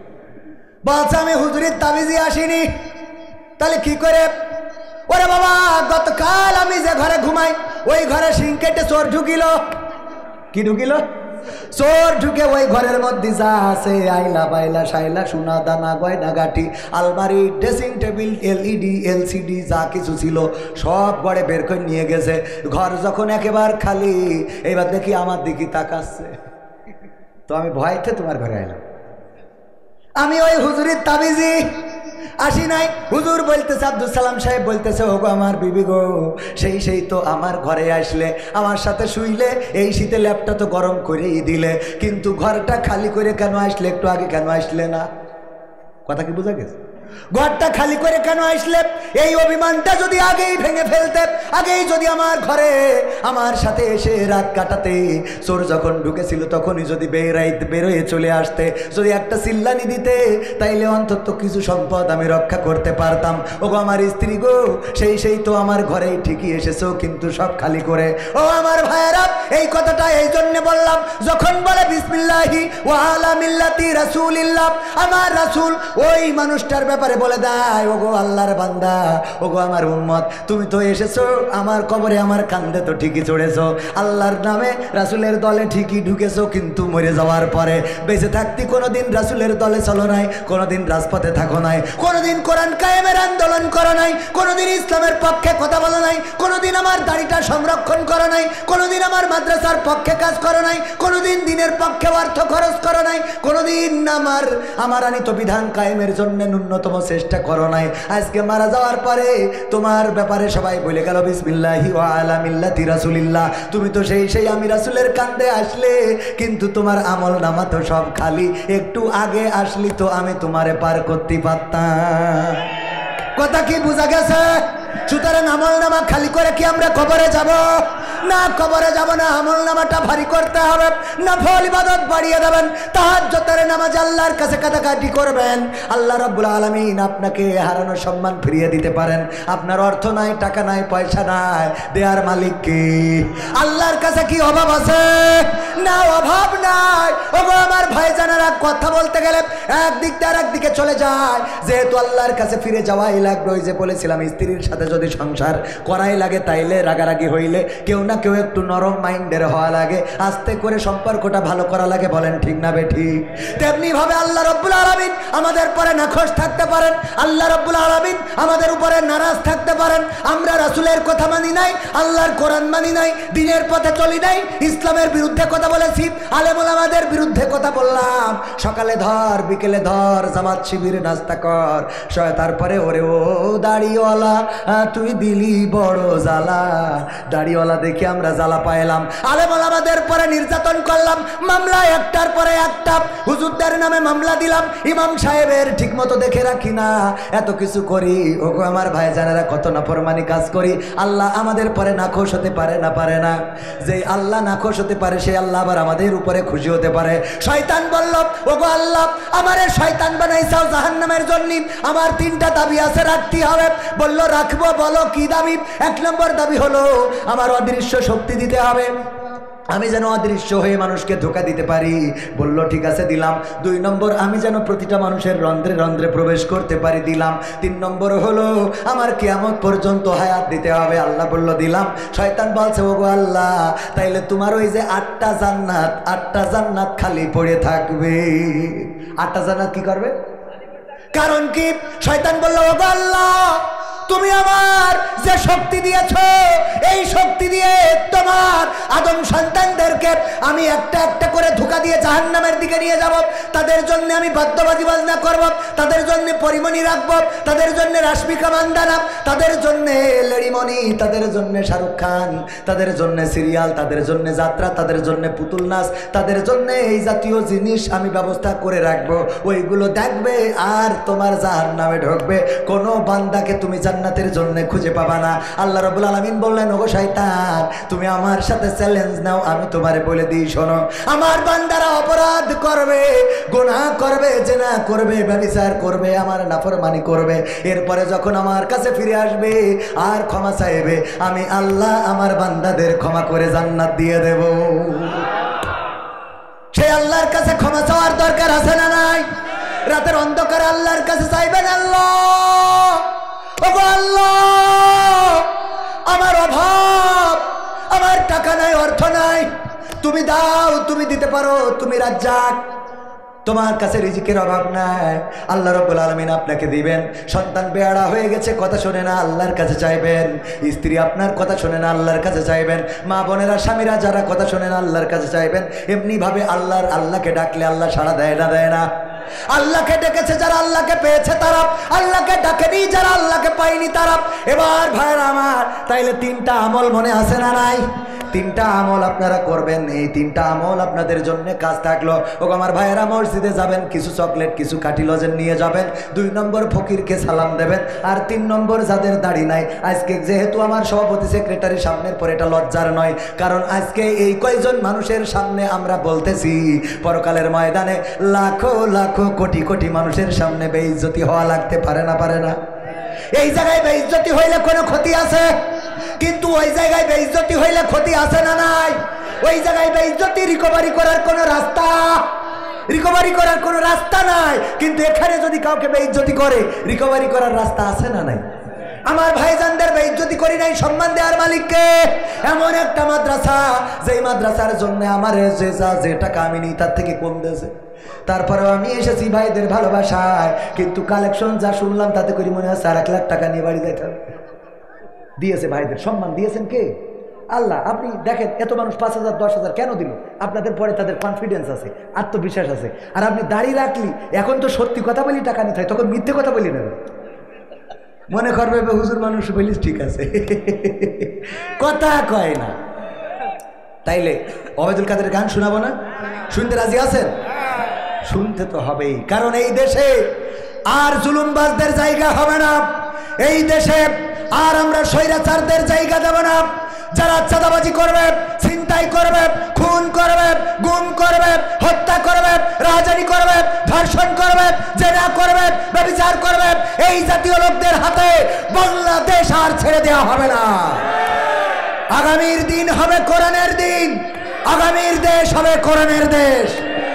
বলছে আমি হুজুরের তাবিজে আসিনি, তাহলে কি করে? ওরে বাবা, গতকাল আমি যে ঘরে ঘুমাই ওই ঘরে সিং কেটে চোর ঢুকিল। কি ঢুকিল? চোর ঢুকে ওই ঘরের মধ্যে যা আছে, আইলা বাইলা সাইলা, সোনা দানা, গয়না গাটি, আলমারি, ড্রেসিং টেবিল, এলইডি, এলসিডি যা কিছু ছিল সব ঘরে বের করে নিয়ে গেছে। ঘর যখন একেবারে খালি, এইবার দেখি আমার দিকে তাকাচ্ছে। তো আমি ভয়তে তোমার ঘরে আইলাম। আমি ওই হুজুরের তাবিজি আসি নাই। হুজুর বলতেছে, আব্দুল সালাম সাহেব বলতেছে, ও গো আমার বিবি গো, সেই তো আমার ঘরে আসলে, আমার সাথে শুইলে, এই শীতে ল্যাপটা তো গরম করেই দিলে, কিন্তু ঘরটা খালি করে কেন আসলে? একটু আগে কেন আসলে না? কথা কি বোঝা গেছে? ঘরটা খালি করে কেন আসলে? এই অভিমানটা যদি আগেই ভেঙে ফেলতে, আগেই যদি আমার ঘরে আমার সাথে এসে রাত কাটাতে, চোর যখন ঢুকেছিল তখনই যদি বেরোয় চলে আসতে, যদি একটা চিল্লানি দিতে, তাইলে অন্তত কিছু সম্পদ আমি রক্ষা করতে পারতাম। ও গো আমার স্ত্রী গো, সেই তো আমার ঘরেই ঠিকই এসেছো, কিন্তু সব খালি করে। ও আমার ভাইয়েরা, এই কথাটা এই জন্য বললাম, যখন বলে বিসমিল্লাহি ওয়া আলা মিল্লাতি রাসূলিল্লাহ, আমার রাসূল ওই মানুষটার ব্যাপারে বলে দেয়, ওগো আল্লাহর বান্দা, ওগো আমার উম্মত, তুমি তো এসেছো আমার কবরে, আমার কান্দে তো ঠিকই চড়েছো, আল্লাহর নামে রাসূলের দলে ঠিকই ঢুকেছো, কিন্তু মরে যাওয়ার পরে বেঁচে থাকতে কোনোদিন রাসূলের দলে চলো নাই, কোনোদিন রাজপথে থাকো নাই, কোনোদিন কোরআন কায়েমের আন্দোলন করো নাই, কোনোদিন ইসলামের পক্ষে কথা বলো নাই, কোনোদিন আমার দাড়িটা সংরক্ষণ করো নাই, কোনোদিন আমার মাদ্রাসার পক্ষে কাজ করো নাই, কোনোদিন দিনের পক্ষে অর্থ খরচ করো নাই, কোনোদিন আমার আনিত বিধান কায়েমের জন্য ন্যূনতম চেষ্টা করো নাই। আজকে মারা যাওয়ার পরে তোমার ব্যাপারে সবাই বলে গেল বিসমিল্লাহি ওয়া আলা মিল্লাতি রাসূলিল্লাহ, তুমি তো সেই আমি রাসূলের কান্দে আসলে, কিন্তু তোমার আমল নামা তো সব খালি, একটু আগে আসলি তো আমি তোমারে পার করতে পারতাম। কথা কি বোঝা গেছে? সুতরাং আমল নামা খালি করে কি আমরা কবরে যাব? না, কবরে যাব না, আমল নামাটা ভারী করতে হবে, নফল ইবাদত বাড়িয়ে দেবেন, তাহাজ্জুদের নামাজ আল্লাহর কাছে কাটাকাটি করবেন, আল্লাহ রাব্বুল আলামিন আপনাকে হারানো সম্মান ফিরিয়ে দিতে পারেন। আপনার অর্থ নাই, টাকা নাই, পয়সা নাই, দেয়ার মালিক কে? আল্লাহর কাছে কি অভাব আছে? না, অভাব নাই। ওগো আমার ভাইজানেরা, কথা বলতে গেলে একদিক থেকে আরেকদিকে চলে যায়, যেহেতু আল্লাহর কাছে ফিরে যাওয়াই লাগবে। ওই যে বলেছিলাম, স্ত্রীর সাথে যদি সংসার করাই লাগে, তাইলে রাগারাগি হইলে কেউ না কেউ একটু নরম মাইন্ডের হওয়া লাগে, আস্তে করে সম্পর্কটা ভালো করা লাগে। বলেন ঠিক না বেঠিক? তেমনি ভাবে আল্লাহ রাব্বুল আলামিন আমাদের পরে নাখোশ থাকতে পারেন, আল্লাহ রাব্বুল আলামিন আমাদের উপরে নারাজ থাকতে পারেন। আমরা রাসূলের কথা মানি নাই, আল্লাহর কোরআন মানি নাই, দ্বীনের পথে চলি নাই, ইসলামের বিরুদ্ধে কথা বলেছি, আলেম ওলামাদের বিরুদ্ধে কথা বললাম। সকালে ধর, বিকেলে ধর, জামাত শিবিরে নাস্তা কর, তারপরে ওরে ও দাড়িওয়ালা তুই দিলি বড় জ্বালা, দাড়িওয়ালা দেখে আমরা জ্বালা পাইলাম। আলেম ওলামাদের পরে নির্যাতন করলাম, মামলা একটার পরে একটা, হুজুরদের নামে মামলা দিলাম, ইমাম সাহেবের ঠিক মতো দেখে রাখি না, এত কিছু করি। ওগো আমার ভাইজানেরা, কত নাফরমানি কাজ করি। আল্লাহ আমাদের পরে নাখোশ হতে পারে না? পারে না? যে আল্লাহ নাখোশ হতে পারে, সেই আল্লাহ আবার আমাদের উপরে খুশি হতে পারে। শয়তান বলল, ওগো আল্লাহ আমারে শয়তান বানাইছাও জাহান্নামের জন্য, আমার তিনটা দাবি আছে, রাখতে হবে। বলল রাখবো, বলো কি দাবি? এক নম্বর দাবি হলো আমার অদৃশ্য শক্তি দিতে হবে, আমি যেন অদৃশ্য হয়ে মানুষকে ধোঁকা দিতে পারি। বলল ঠিক আছে, দিলাম। 2 নম্বর, আমি যেন প্রতিটা মানুষের রন্ধ্রে রন্ধ্রে প্রবেশ করতে পারি, দিলাম। 3 নম্বর হলো আমার কিয়ামত পর্যন্ত হায়াত দিতে হবে। আল্লাহ বলল দিলাম। শয়তান বলছে, ওগো আল্লাহ তাইলে তোমার ওই যে 8টা জান্নাত খালি পড়ে থাকবে। 8টা জান্নাত কি করবে? কারণ কি? শয়তান বলল, ওগো আল্লাহ তুমি আমার যে শক্তি দিয়েছো, এই শক্তি দিয়ে তোমার আদম সন্তানদেরকে আমি একটা একটা করে ধোঁকা দিয়ে জাহান্নামের দিকে নিয়ে যাব। তাদের জন্য আমি বাদ্যবাজি বাজনা করব, তাদের জন্য পরিমণি রাখব, তাদের জন্য রাশমিকা মান্দানা, তাদের জন্য লেডিমণি, তাদের জন্য শাহরুখ খান, তাদের জন্য সিরিয়াল, তাদের জন্য যাত্রা, তাদের জন্য পুতুল নাচ, তাদের জন্য এই জাতীয় জিনিস আমি ব্যবস্থা করে রাখবো। ওইগুলো দেখবে আর তোমার জাহান্নামে ঢুকবে। কোনো বান্দাকে তুমি জান্নাতের জন্য খুঁজে পাবা না। আল্লাহ রাব্বুল আলামিন বললেন, ওগো শয়তান তুমি আমার সাথে চ্যালেঞ্জ নাও, আমি তোমারে বলে দিই শোনো, আমার বান্দারা অপরাধ করবে, গুনাহ করবে, জিনা করবে, ব্যভিচার করবে, আমার নাফরমানি করবে, এরপরে যখন আমার কাছে ফিরে আসবে আর ক্ষমা চাইবে, আমি আল্লাহ আমার বান্দাদের ক্ষমা করে জান্নাত দিয়ে দেব। সেই আল্লাহর কাছে ক্ষমা চাওয়ার দরকার আছে না নাই? রাতের অন্ধকারে আল্লাহর কাছে চাইবেন, আল্লাহ ওগো আল্লাহ আমার অভাব, আমার টাকা নাই, অর্থ নাই, তুমি দাও, তুমি দিতে পারো, তুমি রাজ্জাক, তোমার কাছে রিজিকের অভাব নাই। আল্লাহ রাব্বুল আলামিন আপনাকে দিবেন। সন্তান বেয়াড়া হয়ে গেছে, কথা শোনে না, আল্লাহর কাছে চাইবেন। স্ত্রী আপনার কথা শোনে না, আল্লাহর কাছে চাইবেন। মা বোনেরা, স্বামীরা যারা কথা শোনে না, আল্লাহর কাছে চাইবেন। এমনি ভাবে আল্লাহকে ডাকলে আল্লাহ সাড়া দেয় না? দেয় না? আল্লাহকে ডেকেছে যারা আল্লাহকে পেয়েছে তারা, আল্লাহকে ডাকেনি যারা আল্লাহকে পায়নি তারা। এবার ভাইরা আমার, তাইলে 3টা আমল মনে আছে না নাই? 3টা আমল আপনারা করবেন। এই 3টা আমল আপনাদের জন্য কাজ থাকলো। ও আমার ভাইয়েরা, মসজিদে যাবেন, কিছু চকলেট, কিছু কাঠি লজেন নিয়ে যাবেন। 2 নম্বর ফকিরকে সালাম দেবেন। আর 3 নম্বর, যাদের দাড়ি নাই, আজকে যেহেতু আমার সভাপতি সেক্রেটারি সামনের পর, এটা লজ্জার নয়, কারণ আজকে এই কয়জন মানুষের সামনে আমরা বলতেছি, পরকালের ময়দানে লাখো লাখো কোটি কোটি মানুষের সামনে বেইজ্জতি হওয়া লাগতে পারে না? পারে না? এই জায়গায় বেইজ্জতি হইলে কোনো ক্ষতি আছে, কিন্তু ওই জায়গায় বেইজ্জতি হইলে ক্ষতি আছে না নাই? ওই জায়গায় বেইজ্জতি রিকভারি করার কোনো রাস্তা নাই। কিন্তু এখানে যদি কাউকে বেইজ্জতি করে রিকভারি করার রাস্তা আছে না নাই? আমার ভাইজানদের বেইজ্জতি করি নাই, সম্মান দেওয়ার মালিককে। এমন একটা মাদ্রাসা, যেই মাদ্রাসার জন্য আমার যে টাকা আমি নিই তার থেকে কম দিয়েছে। তারপরেও আমি এসেছি ভাইদের ভালোবাসায়, কিন্তু কালেকশন যা শুনলাম তাতে করে মনে হয় 4 লাখ টাকা নিয়ে বাড়ি যাইতে হবে। দিয়েছে ভাইদের সম্মান দিয়েছেন কে? আল্লাহ। আপনি দেখেন এত মানুষ 5,000 10,000 কেন দিল? আপনাদের পরে তাদের কনফিডেন্স আছে, আত্মবিশ্বাস আছে। আর আপনি দাঁড়িয়ে রাখলি, এখন তো সত্যি কথা বলি টাকা নিতে হয়, তখন মিথ্যে কথা বলি নেবে, মনে করবে হুজুর মানুষ বলিস ঠিক আছে, কথা কয় না। তাইলে ওবায়দুল কাদের গান শোনাবো না? শুনতে রাজি আছেন? শুনতে তো হবেই, কারণ এই দেশে আর জুলুমবাজদের জায়গা হবে না। এই দেশে আর আমরা স্বৈরাচারদের জায়গা দেব না। যারা চাঁদাবাজি করবে, ছিনতাই করবে, খুন করবে, গুম করবে, হত্যা করবে, রাজনীতি করবে, ধর্ষণ করবে, জেনা করবে, ব্যভিচার করবে, এই জাতীয় লোকদের হাতে বাংলাদেশ আর ছেড়ে দেওয়া হবে না। আগামীর দিন হবে কোরআনের দিন, আগামীর দেশ হবে কোরআনের দেশ।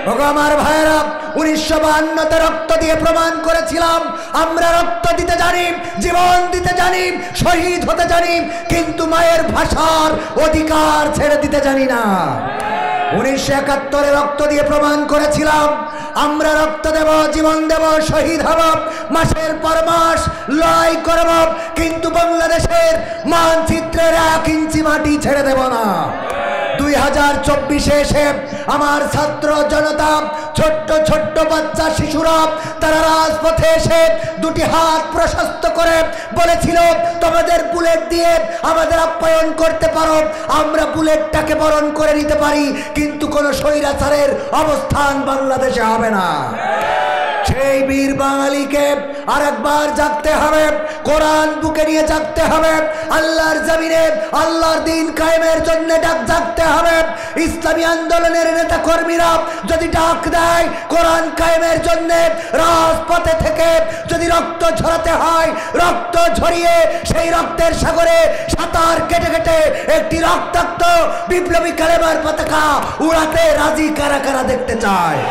ওগো আমার ভাইয়েরা, 1952তে রক্ত দিয়ে প্রমাণ করেছিলাম আমরা রক্ত দিতে জানি, জীবন দিতে জানি, শহীদ হতে জানি, কিন্তু মায়ের ভাষার অধিকার ছেড়ে দিতে জানি না। 1971-এ রক্ত দিয়ে প্রমাণ করেছিলাম আমরা রক্ত দেব, জীবন দেব, শহীদ হব, মাসের পর মাস লড়াই করব, কিন্তু বাংলাদেশের মানচিত্রের 1 ইঞ্চি মাটি ছেড়ে দেব না। 2024-এ এসে আমার ছাত্র জনতা, ছোট্ট ছোট্ট বাচ্চা শিশুরা, তারা রাজপথে এসে 2টি হাত প্রশস্ত করে বলেছিল তোমাদের বুলেট দিয়ে আমাদের আপ্যায়ন করতে পারো, আমরা বুলেটটাকে বরণ করে নিতে পারি, কিন্তু কোন স্বৈরাচারের অবস্থান বাংলাদেশে হবে না। সেই বীর বাঙালিকে আরেকবার জাগতে হবে, কোরআন বুকে নিয়ে জাগতে হবে, আল্লাহর জমিনে আল্লাহর দিন কায়েমের জন্য ডাক জাগতে হবে। ইসলামী আন্দোলনের নেতা কর্মীরা যদি ডাক দেয় কোরআন কায়েমের জন্য, রাজপথে থেকে যদি রক্ত ঝরাতে হয়, রক্ত ঝরিয়ে সেই রক্তের সাগরে সাঁতার কেটে কেটে একটি রক্তাক্ত বিপ্লবী কালেমার পতাকা উড়াতে রাজি কারা কারা দেখতে চায়?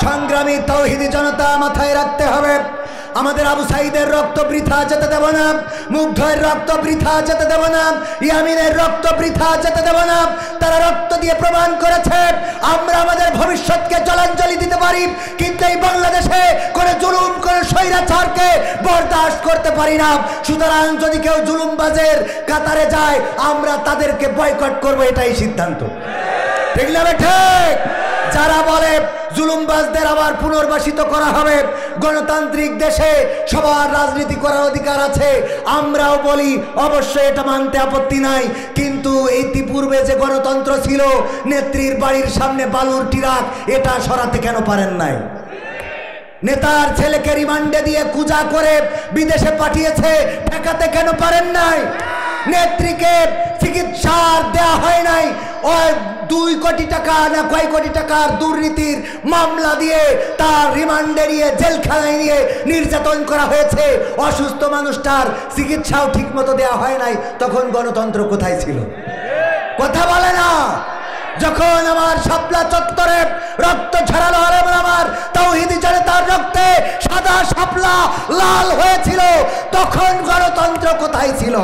সংগ্রামী তাওহীদি জনতা, মাথায় রাখতে হবে আমাদের আবু সাঈদের রক্ত বৃথা যেতে দেব না, মুগ্ধের রক্ত বৃথা যেতে দেব না, ইয়ামিনের রক্ত বৃথা যেতে দেব না। তারা রক্ত দিয়ে প্রমাণ করেছে আমরা আমাদের ভবিষ্যৎকে জলাঞ্জলি দিতে পারি, কিন্তু এই বাংলাদেশে কোনো জুলুম, কোনো স্বৈরাচারকে বরদাস্ত করতে পারি না। সুতরাং যদি কেউ জুলুমবাজের কাতারে যায় আমরা তাদেরকে বয়কট করব, এটাই সিদ্ধান্ত। ঠিক না ঠিক? যারা বলে জুলুমবাজদের আবার পুনর্বাসিত করা হবে, গণতান্ত্রিক দেশে সবার রাজনীতি করার অধিকার আছে, আমরাও বলি অবশ্যই এটা মানতে আপত্তি নাই, কিন্তু ইতিপূর্বে যে গণতন্ত্র ছিল, নেত্রীর বাড়ির সামনে বালুর ট্রাক, এটা সরাতে কেন পারেন নাই? নেতার ছেলেকে রিমান্ডে দিয়ে কুজা করে বিদেশে পাঠিয়েছে, ঠেকাতে কেন পারেন নাই? নেত্রীকে চিকিৎসা দেওয়া হয় নাই, ওই 2 কোটি টাকা না কয় কোটি টাকার দুর্নীতির মামলা দিয়ে তার রিমান্ডে নিয়ে জেলখানায় নিয়ে নির্যাতন করা হয়েছে, অসুস্থ মানুষটার চিকিৎসাও ঠিক মতো দেওয়া হয় নাই। তখন গণতন্ত্র কোথায় ছিল? কথা বলে না। যখন আমার শাপলা চত্বরে রক্ত ঝরালো, আমার তাওহীদি জনতার রক্তে সাদা শাপলা লাল হয়েছিল, তখন গণতন্ত্র কোথায় ছিল?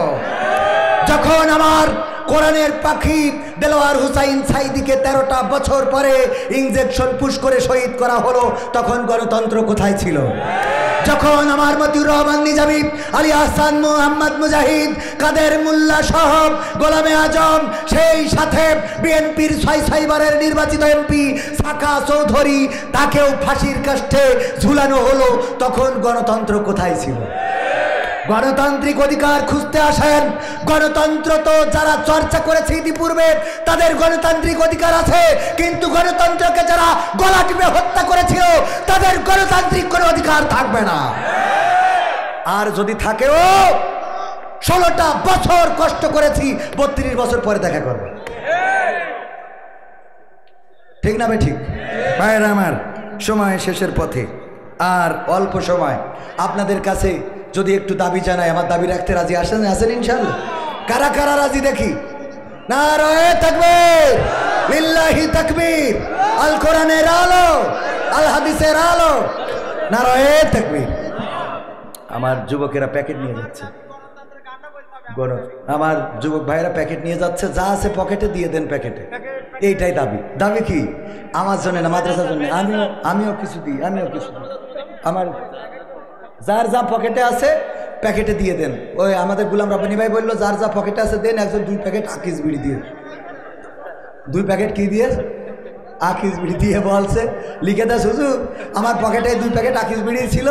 যখন আমার কোরআনের পাখি দেলোয়ার হুসাইন সাইদিকে 13টা বছর পরে ইনজেকশন পুশ করে শহীদ করা হলো, তখন গণতন্ত্র কোথায় ছিল? যখন আমার মতিউর রহমান নিজামী, আলী আহসান মোহাম্মদ মুজাহিদ, কাদের মোল্লা সহ গোলামে আজম, সেই সাথে বিএনপির 6 বারের নির্বাচিত এমপি সাকা চৌধুরী, তাকেও ফাঁসির কাষ্ঠে ঝুলানো হলো, তখন গণতন্ত্র কোথায় ছিল? গণতান্ত্রিক অধিকার খুঁজতে আসেন। গণতন্ত্র তো যারা চর্চা করেছে ইতিপূর্বে তাদের গণতান্ত্রিক অধিকার আছে, কিন্তু গণতন্ত্রকে যারা গলা টিপে হত্যা করেছিল তাদের গণতান্ত্রিক কোনো অধিকার থাকবে না। আর যদি থাকেও 16টা বছর কষ্ট করেছি, 32 বছর পরে দেখা করবে। ঠিক না ভাই? ঠিক ভাইরা আমার, সময় শেষের পথে, আর অল্প সময়। আপনাদের কাছে যদি একটু দাবি জানাই, আমার দাবি রাখতে রাজি আছেন ইনশাআল্লাহ? কারা কারা রাজি দেখি? নারায়ে তাকবীর, লিল্লাহি তাকবীর, আল কোরআনের আলো, আল হাদিসের আলো, নারায়ে তাকবীর। আমার যুবকেরা প্যাকেট নিয়ে যাচ্ছে, আমার যুবক ভাইরা প্যাকেট নিয়ে যাচ্ছে, যা আছে পকেটে দিয়ে দেন প্যাকেটে। এইটাই দাবি। দাবি কি? আমার জন্য না, মাদ্রাসার জন্য। আমিও কিছু দিই, আমার যার যা পকেটে আছে প্যাকেটে দিয়ে দেন। ওই আমাদের গুলাম রাব্বানী ভাই বললো, যার যা পকেটে আছে দেন। একজন 2 প্যাকেট আকিস বিড়ি দিয়ে, 2 প্যাকেট কি দিয়ে? আকিস বিড়ি দিয়ে বলছে, লিখে দেয় হুজুর আমার পকেটে 2 প্যাকেট আকিস বিড়ি ছিল,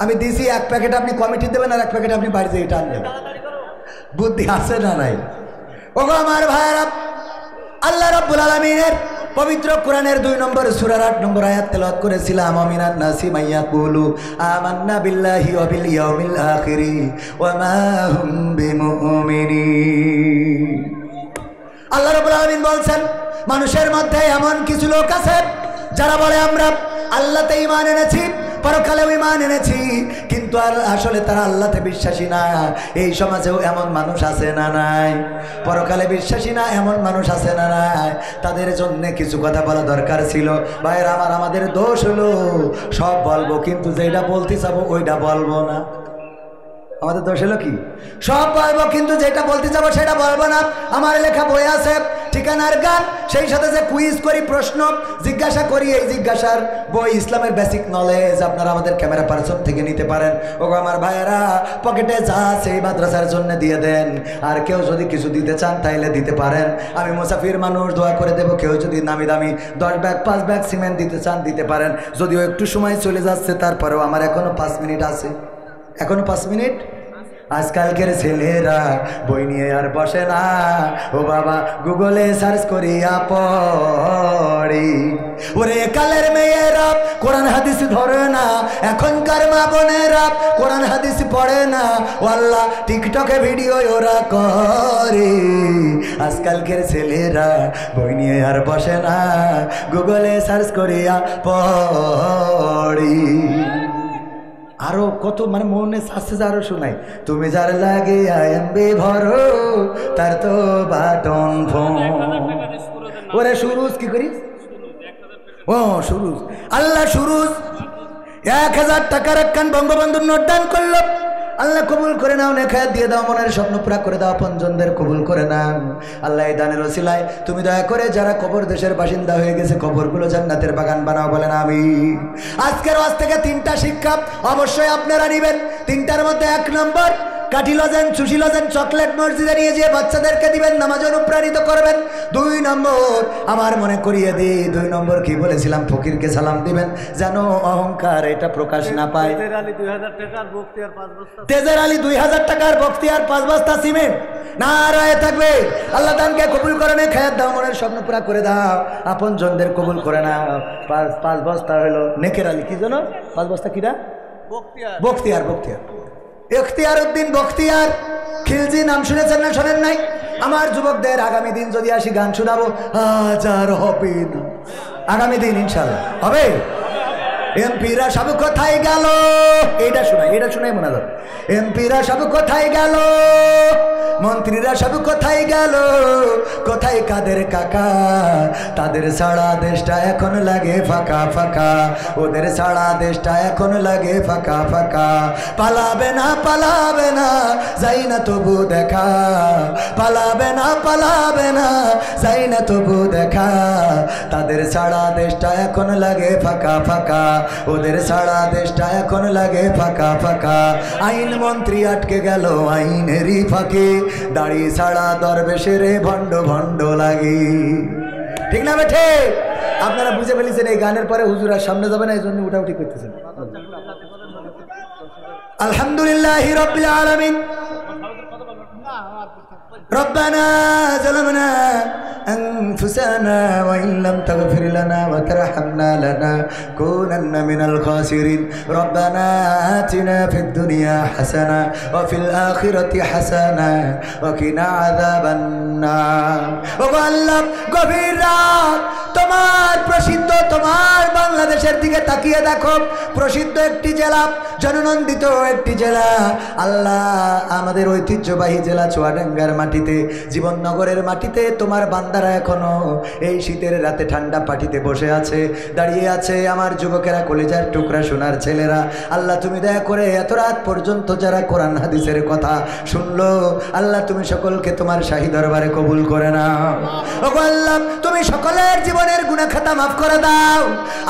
আমি দিয়েছি, 1 প্যাকেট আপনি কমিটি দেবেন আর 1 প্যাকেট আপনি বাড়িতে এটা আনবেন। বুদ্ধি আছে না নাই? ওগো আমার ভাইরা, আল্লাহ রাব্বুল আলামিনের পবিত্র কোরআনের 2 নম্বর সূরার 8 নম্বর আয়াত তেলাওয়াত করেছিলাম। আমিনান নাসি মাইয়াকুলু আমান্না বিল্লাহি ওয়া বিল ইয়াউমিল আখির ওয়া মা হুম বিমুমিনিন। আল্লাহ রাব্বুল আলামিন বলছেন, মানুষের মধ্যে এমন কিছু লোক আছে যারা বলে আমরা আল্লাহতে ঈমান এনেছি, পরকালেও ঈমান এনেছি, কিন্তু আর আসলে তারা আল্লাহতে বিশ্বাসী না। এই সমাজেও এমন মানুষ আছে না নাই? পরকালে বিশ্বাসী না এমন মানুষ আছে না নাই? তাদের জন্য কিছু কথা বলা দরকার ছিল। ভাইরা আমার, আমাদের দোষ হলো সব বলবো, কিন্তু যেটা বলতে চাবো ওইটা বলবো না। আমাদের দোষ হলো কি? সব বলবো কিন্তু যেটা বলতে যাবো সেটা বলবো না। আমার লেখা বই আছে ঠিকানার গান, সেই সাথে যে কুইজ করি, প্রশ্ন জিজ্ঞাসা করি, এই জিজ্ঞাসার বই ইসলামের বেসিক নলেজ আপনারা আমাদের ক্যামেরা পার্সন থেকে নিতে পারেন। ওগো আমার ভাইয়েরা, পকেটে যা আছে এই মাদ্রাসার জন্য দিয়ে দেন। আর কেউ যদি কিছু দিতে চান তাইলে দিতে পারেন। আমি মুসাফির মানুষ, দোয়া করে দেবো। কেউ যদি নামি দামি 10 ব্যাগ 5 ব্যাগ সিমেন্ট দিতে চান দিতে পারেন। যদিও একটু সময় চলে যাচ্ছে, তারপরেও আমার এখনো 5 মিনিট আছে, এখনো 5 মিনিট। আজকালকের ছেলেরা বই নিয়ে আর বসে না, ও বাবা গুগলে সার্চ করিয়া পড়ি। ওরে কালের মেয়েরা কোরআন হাদিস ধরে না, এখনকার মা বোনেরা কোরআন হাদিস পড়ে না, ও আল্লাহ টিকটকে ভিডিও ওরা করে। আজকালকের ছেলেরা বই নিয়ে আর বসে না, গুগলে সার্চ করিয়া পড়ি। আরো কত মানে মনে আসছে, আরো শোনাই। তুমি যার লাগে আইএমবি ভরো, তার তো বাটন ফোন। ওরে সুরুজ কি করি? ও সুরুজ, আল্লাহ সুরুজ 1000 টাকার একখান বঙ্গবন্ধুর নোট দান করলো। আল্লাহ কবুল করে নাও, নেখায়াত দিয়ে দাও, মনের স্বপ্ন পুরা করে দাও, আপনজনদের কবুল করে নাও। আল্লাহ এই দানের ওসিলায় তুমি দয়া করে যারা কবর দেশের বাসিন্দা হয়ে গেছে, কবরগুলো জান্নাতের বাগান বানাও, বলেন আমিন। আজকের ওয়াজ থেকে 3টা শিক্ষা অবশ্যই আপনারা নেবেন। 3টার মধ্যে 1 নম্বর, কাঠি লজেন, চুষি লজেন, চকলেট মসজিদে নিয়ে যেয়ে বাচ্চাদেরকে দিবেন, নামাজ অনুপ্রাণিত করবেন। 2 নম্বর, আমার মনে করিয়ে দিই, 2 নম্বর কি বলেছিলাম? ফকিরকে সালাম দিবেন, যেন অহংকার এটা প্রকাশ না পায়। তেজের আলী 2000 টাকার বখতিয়ার 5 বস্তা সিমেন্ট। নারায়ে তাকবীর। আল্লাহ দানকে কবুল করে নে, খায়াত দাও, মনের স্বপ্ন পুরা করে দাও, আপন জনদের কবুল করে নাও। 5 বস্তা হলো নেকের আলী, কি জানো 5 বস্তা কিরা? বখতিয়ার। ইখতিয়ার উদ্দিন বখতিয়ার খিলজি, নাম শুনেছেন না শোনেন নাই? আমার যুবকদের আগামী দিন যদি আসি গান শোনাবো, আজ আর হবে না, আগামী দিন ইনশাআল্লাহ হবে। এমপিরা সব কোথায় গেল, এটা শোনাই মনে ধর। এমপিরা সব কোথায় গেল, মন্ত্রীরা সব কোথায় গেল, কোথায় কাদের কাকা? তাদের সারা দেশটা এখন লাগে ফাঁকা ফাঁকা, ওদের সারা দেশটা এখন লাগে ফাঁকা ফাঁকা। পালাবে না যাই না তবু দেখা, পালাবে না যাই না তবু দেখা। তাদের সারা দেশটা এখন লাগে ফাঁকা ফাঁকা, ওদের সারা দেশটা এখন লাগে ফাঁকা ফাঁকা। আইন মন্ত্রী আটকে গেল আইনেরই ফাঁকে, দাড়ি ছাড়া দরবেশের ভণ্ড ভণ্ড লাগে। ঠিক না বেঠে? আপনারা বুঝে ফেলেছেন এই গানের পরে হুজুর আর সামনে যাবে না, এই জন্য উঠাউঠি করতেছেন। আলহামদুলিল্লাহি রাব্বিল আলামিন। রব্বানা যালামনা أنفسنا وإن لم تغفر لنا وترحمنا لنكونن من الخاسرين ربنا آتنا في الدنيا حسنة وفي الآخرة حسنة وقنا عذاب النار والله গভীর রাত তোমার প্রসিদ্ধ তোমার বাংলাদেশের দিকে তাকিয়ে দেখো প্রসিদ্ধ একটি জেলা জননন্দিত একটি জেলা আল্লাহ আমাদের ঐতিহ্যবাহী জেলা চুয়াডাঙ্গার মাটিতে জীবননগরের মাটিতে তোমার বান্দারা এখনো এই শীতের রাতে ঠান্ডা পাটিতে বসে আছে দাঁড়িয়ে আছে আমার যুবকেরা কলিজার টুকরা সোনার ছেলেরা আল্লাহ তুমি দয়া করে এত রাত পর্যন্ত যারা কোরআন হাদিসের কথা শুনলো আল্লাহ তুমি সকলকে তোমার শাহী দরবারে কবুল করে নাও ওগো আল্লাহ তুমি সকলের জীবনের গুনাহ খাতা মাফ করে দাও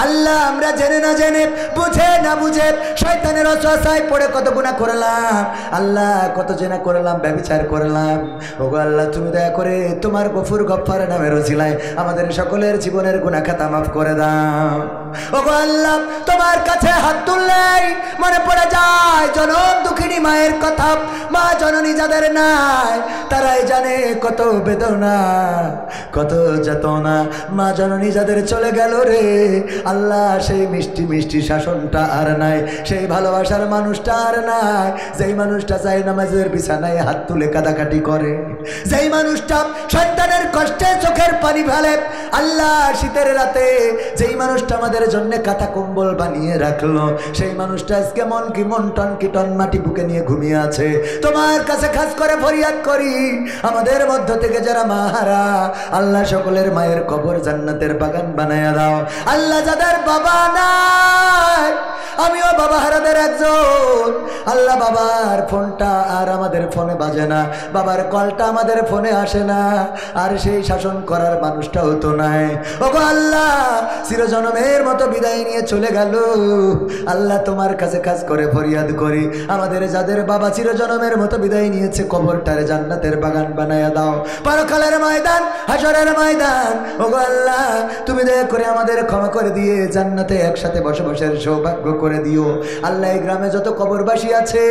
আল্লাহ আমরা জেনে না জেনে বুঝে না বুঝে শয়তানের ওয়াসওয়াসায় পড়ে কত গুনাহ করলাম আল্লাহ কত জেনা করলাম ব্যভিচার করলাম ওগো আল্লাহ তুমি দয়া করে তোমার গফুর গফফার নামের ওসিলায় আমাদের সকলের জীবনের গুনাহ খাতা মাফ করে দাও ওগো আল্লাহ তোমার কাছে হাত তুললেই মনে পড়ে যায় জনম দুঃখিনী মায়ের কথা মা জননী যাদের নাই তারাই জানে কত বেদনা কত যাতনা মা জননী যাদের চলে গেল রে আল্লাহ সেই মিষ্টি মিষ্টি শাসনটা আর নাই সেই ভালোবাসার মানুষটা আর নাই যেই মানুষটা চাই নামাজের বিছানায় হাত তুলে কাদাকাটি করে যেই মানুষটা সন্তানের কষ্টে চোখের পানি ফেলে আল্লাহ শীতের রাতে যেই মানুষটা আমাদের জন্য কাঁথা কম্বল বানিয়ে রাখলো সেই মানুষটা আজকে মন কি মন টন কি টন মাটি বুকে নিয়ে ঘুমিয়ে আছে তোমার কাছে খাস করে ফরিয়াদ করি আমাদের মধ্য থেকে যারা মাহারা আল্লাহ সকলের মায়ের কবর জান্নাতের বাগান বানায়া দাও আল্লাহ যাদের বাবা নাই আমিও বাবা হারাদের একজন আল্লাহ বাবার ফোনটা আর আমাদের ফোনে বাজে না বাবার কলটা আমাদের ফোনে আসে না আর সেই শাসন করার মানুষটাও তো নাই ওগো আল্লাহ চিরজনমের মতো বিদায় নিয়ে চলে গেল আল্লাহ তোমার কাছে কাজ করে ফরিয়াদ করি আমাদের যাদের বাবা চিরজনমের মতো বিদায় নিয়েছে কবরটারে জান্নাতের বাগান বানায়া দাও পরকালের ময়দান হাসরের ময়দান ওগো আল্লাহ তুমি দয়া করে আমাদের ক্ষমা করে দিয়ে জান্নাতে একসাথে বসবাসের সৌভাগ্য করে দিও আল্লাহ এই গ্রামে যত কবরবাসী আছে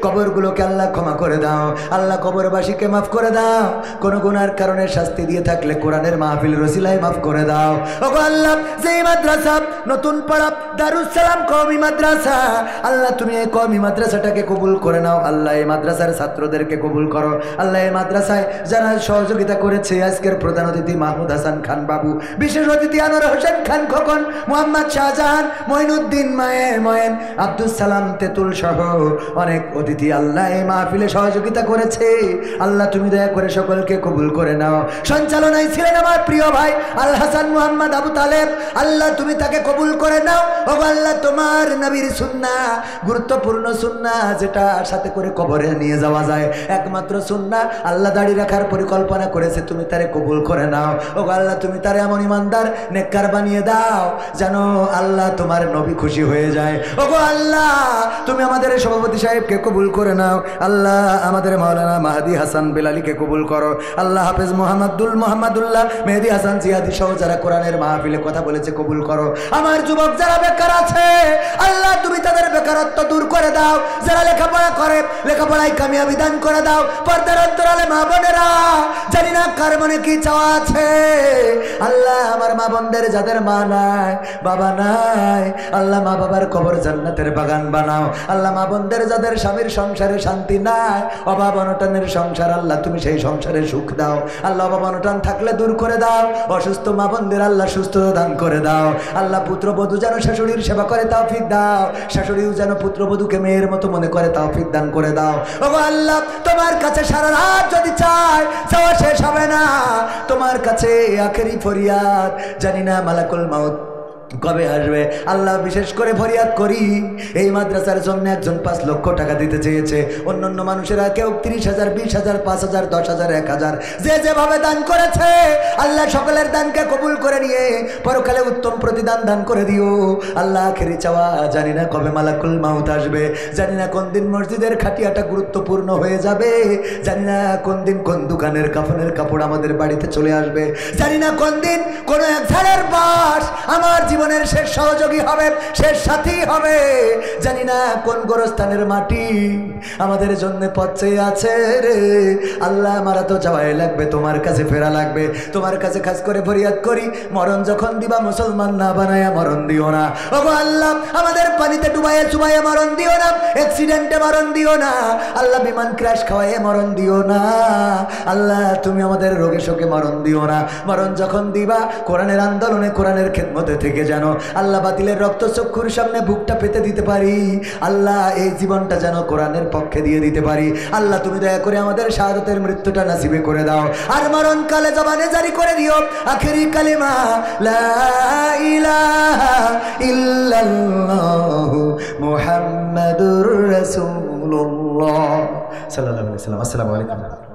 কবরগুলোকে আল্লাহ ক্ষমা করে দাও আল্লাহ কবরবাসীকে মাফ করে দাও কোন গুনার কারণে শাস্তি দিয়ে থাকলে কোরআনের মাহফিল রসিলায় মাফ করে দাও ওগো আল্লাহ যেই মাদ্রাসা নতুন পাড়া দারুস সালাম কওমি মাদ্রাসা আল্লাহ তুমি এই কওমি মাদ্রাসাটাকে কবুল করে নাও আল্লাহ এই মাদ্রাসার ছাত্রদেরকে কবুল করো আল্লাহ এই মাদ্রাসায় যারা সহযোগিতা করেছে আজকের প্রধান অতিথি মাহমুদ হাসান খান বাবু বিশেষ অতিথি আনোয়ার হোসেন খান খোকন মোহাম্মদ শাহজাহান মঈনুদ্দিন ময়েন আব্দুল সালাম তেতুল সহ অনেক অতিথি আল্লাহ এই মাহফিলে সহযোগিতা করেছে আল্লাহ তুমি দয়া করে সকলকে কবুল করে নাও সঞ্চালনায় ছিলেন আমার প্রিয় ভাই আল হাসান মুহাম্মদ আবু তালেব আল্লাহ তুমি তাকে কবুল করে নাও ও আল্লাহ তোমার নবীর সুন্নাহ গুরুত্বপূর্ণ সুন্নাহ যেটা সাথে করে কবরে নিয়ে যাওয়া যায় একমাত্র সুন্নাহ আল্লাহ দাড়ি রাখার পরিকল্পনা করেছে তুমি তারে কবুল করে নাও ও আল্লাহ তুমি তারে এমন ইমানদার নেককার বানিয়ে দাও যেন আল্লাহ তোমার নবী খুশি হয়ে যায় ওগো আল্লাহ তুমি আমাদের সভাপতি সাহেবকে কবুল করে নাও আল্লাহ আমাদের মাওলানা মাহাদি হাসান বেলালিকে কবুল করো আল্লাহ হাফেজ মোহাম্মদুল্লাহ মেহেদি হাসান জিয়াদি সহ যারা কোরআনের মাহফিলে কথা বলেছে কবুল করো আমার যুবক যারা বেকার আছে আল্লাহ তুমি তাদের বেকারত্ব দূর করে দাও যারা লেখাপড়া করে লেখাপড়ায় কামিয়াবি দান করে দাও পর্দার অন্তরালে মা বোনেরা জানি না কার মনে কি চাওয়া আছে আল্লাহ আমার মা বোনদের যাদের মা নাই বাবা নাই আল্লাহ মা বাবার কবর জান্নাতের বাগান বানাও আল্লাহ মা বোনদের যাদের স্বামীর সংসারে শান্তি নাই অভাব অনটনের সংসার আল্লাহ তুমি সেই সংসারে সুখ দাও আল্লাহ অভাব অনটন থাকলে দূর করে দাও অসুস্থ মা বোনদের আল্লাহ সুস্থতা দান করে দাও আল্লাহ পুত্রবধূ যেন শাশুড়ির সেবা করে তৌফিক দাও শাশুড়িও যেন পুত্রবধূকে মেয়ের মতো মনে করে তৌফিক দান করে দাও ওগো আল্লাহ তোমার কাছে সারা রাত যদি চাই চাওয়া শেষ হবে না তোমার কাছে আখেরি ফরিয়াদ জানি না মালাকুল মাউত কবে আসবে আল্লাহ বিশেষ করে ফরিয়াদ করি এই মাদ্রাসার জন্য একজন 5 লক্ষ টাকা দিতে চেয়েছে অন্যান্য মানুষেরা কেউ 30,000 20,000 5,000 10,000 1,000 যে যেভাবে দান করেছে আল্লাহ সকলের দানকে কবুল করে নিয়ে পরকালে উত্তম প্রতিদান দান করে দিও আল্লাহ আখেরি চাওয়া জানি না কবে মালাকুল মাউত আসবে জানি না কোন দিন মসজিদের খাটিয়াটা গুরুত্বপূর্ণ হয়ে যাবে জানি না কোন দিন কোন দোকানের কাফনের কাপড় আমাদের বাড়িতে চলে আসবে জানি না কোন দিন কোন এক ঝাড়ের বাস আমার জীবনের শেষ সহযোগী হবে, শেষ সাথী হবে। জানি না কোন গোরস্থানের মাটি আমাদের জন্য পথ চেয়ে আছে রে আল্লাহ। মারা তো যাওয়াই লাগবে, তোমার কাছে ফেরা লাগবে। তোমার কাছে খাস করে ফরিয়াদ করি, মরণ যখন দিবা মুসলমান না বানায়া মরণ দিও না। ওগো আল্লাহ, আমাদের পানিতে ডুবাইয়া চুবাইয়া মরণ দিও না, অ্যাক্সিডেন্টে মরণ দিও না আল্লাহ, বিমান ক্র্যাশ খাওয়াইয়া মরণ দিও না আল্লাহ। তুমি আমাদের রোগে শোকে মরণ দিও না। মরণ যখন দিবা কোরআনের আন্দোলনে, কোরআনের খেদমতে থেকে যেন আল্লাহ বাতিলের রক্তচক্ষুর সামনে বুকটা পেতে দিতে পারি আল্লাহ। এই জীবনটা যেন কোরআনের পক্ষে দিয়ে দিতে পারি আল্লাহ। তুমি দয়া করে আমাদের শাহাদাতের মৃত্যুটা নসিবে করে দাও। আর মরণকালে জবানে জারি করে দিও আখেরি কালিমা লা ইলাহা ইল্লাল্লাহ মুহাম্মাদুর রাসূলুল্লাহ সাল্লাল্লাহু আলাইহি ওয়াসাল্লাম। আসসালামু আলাইকুম।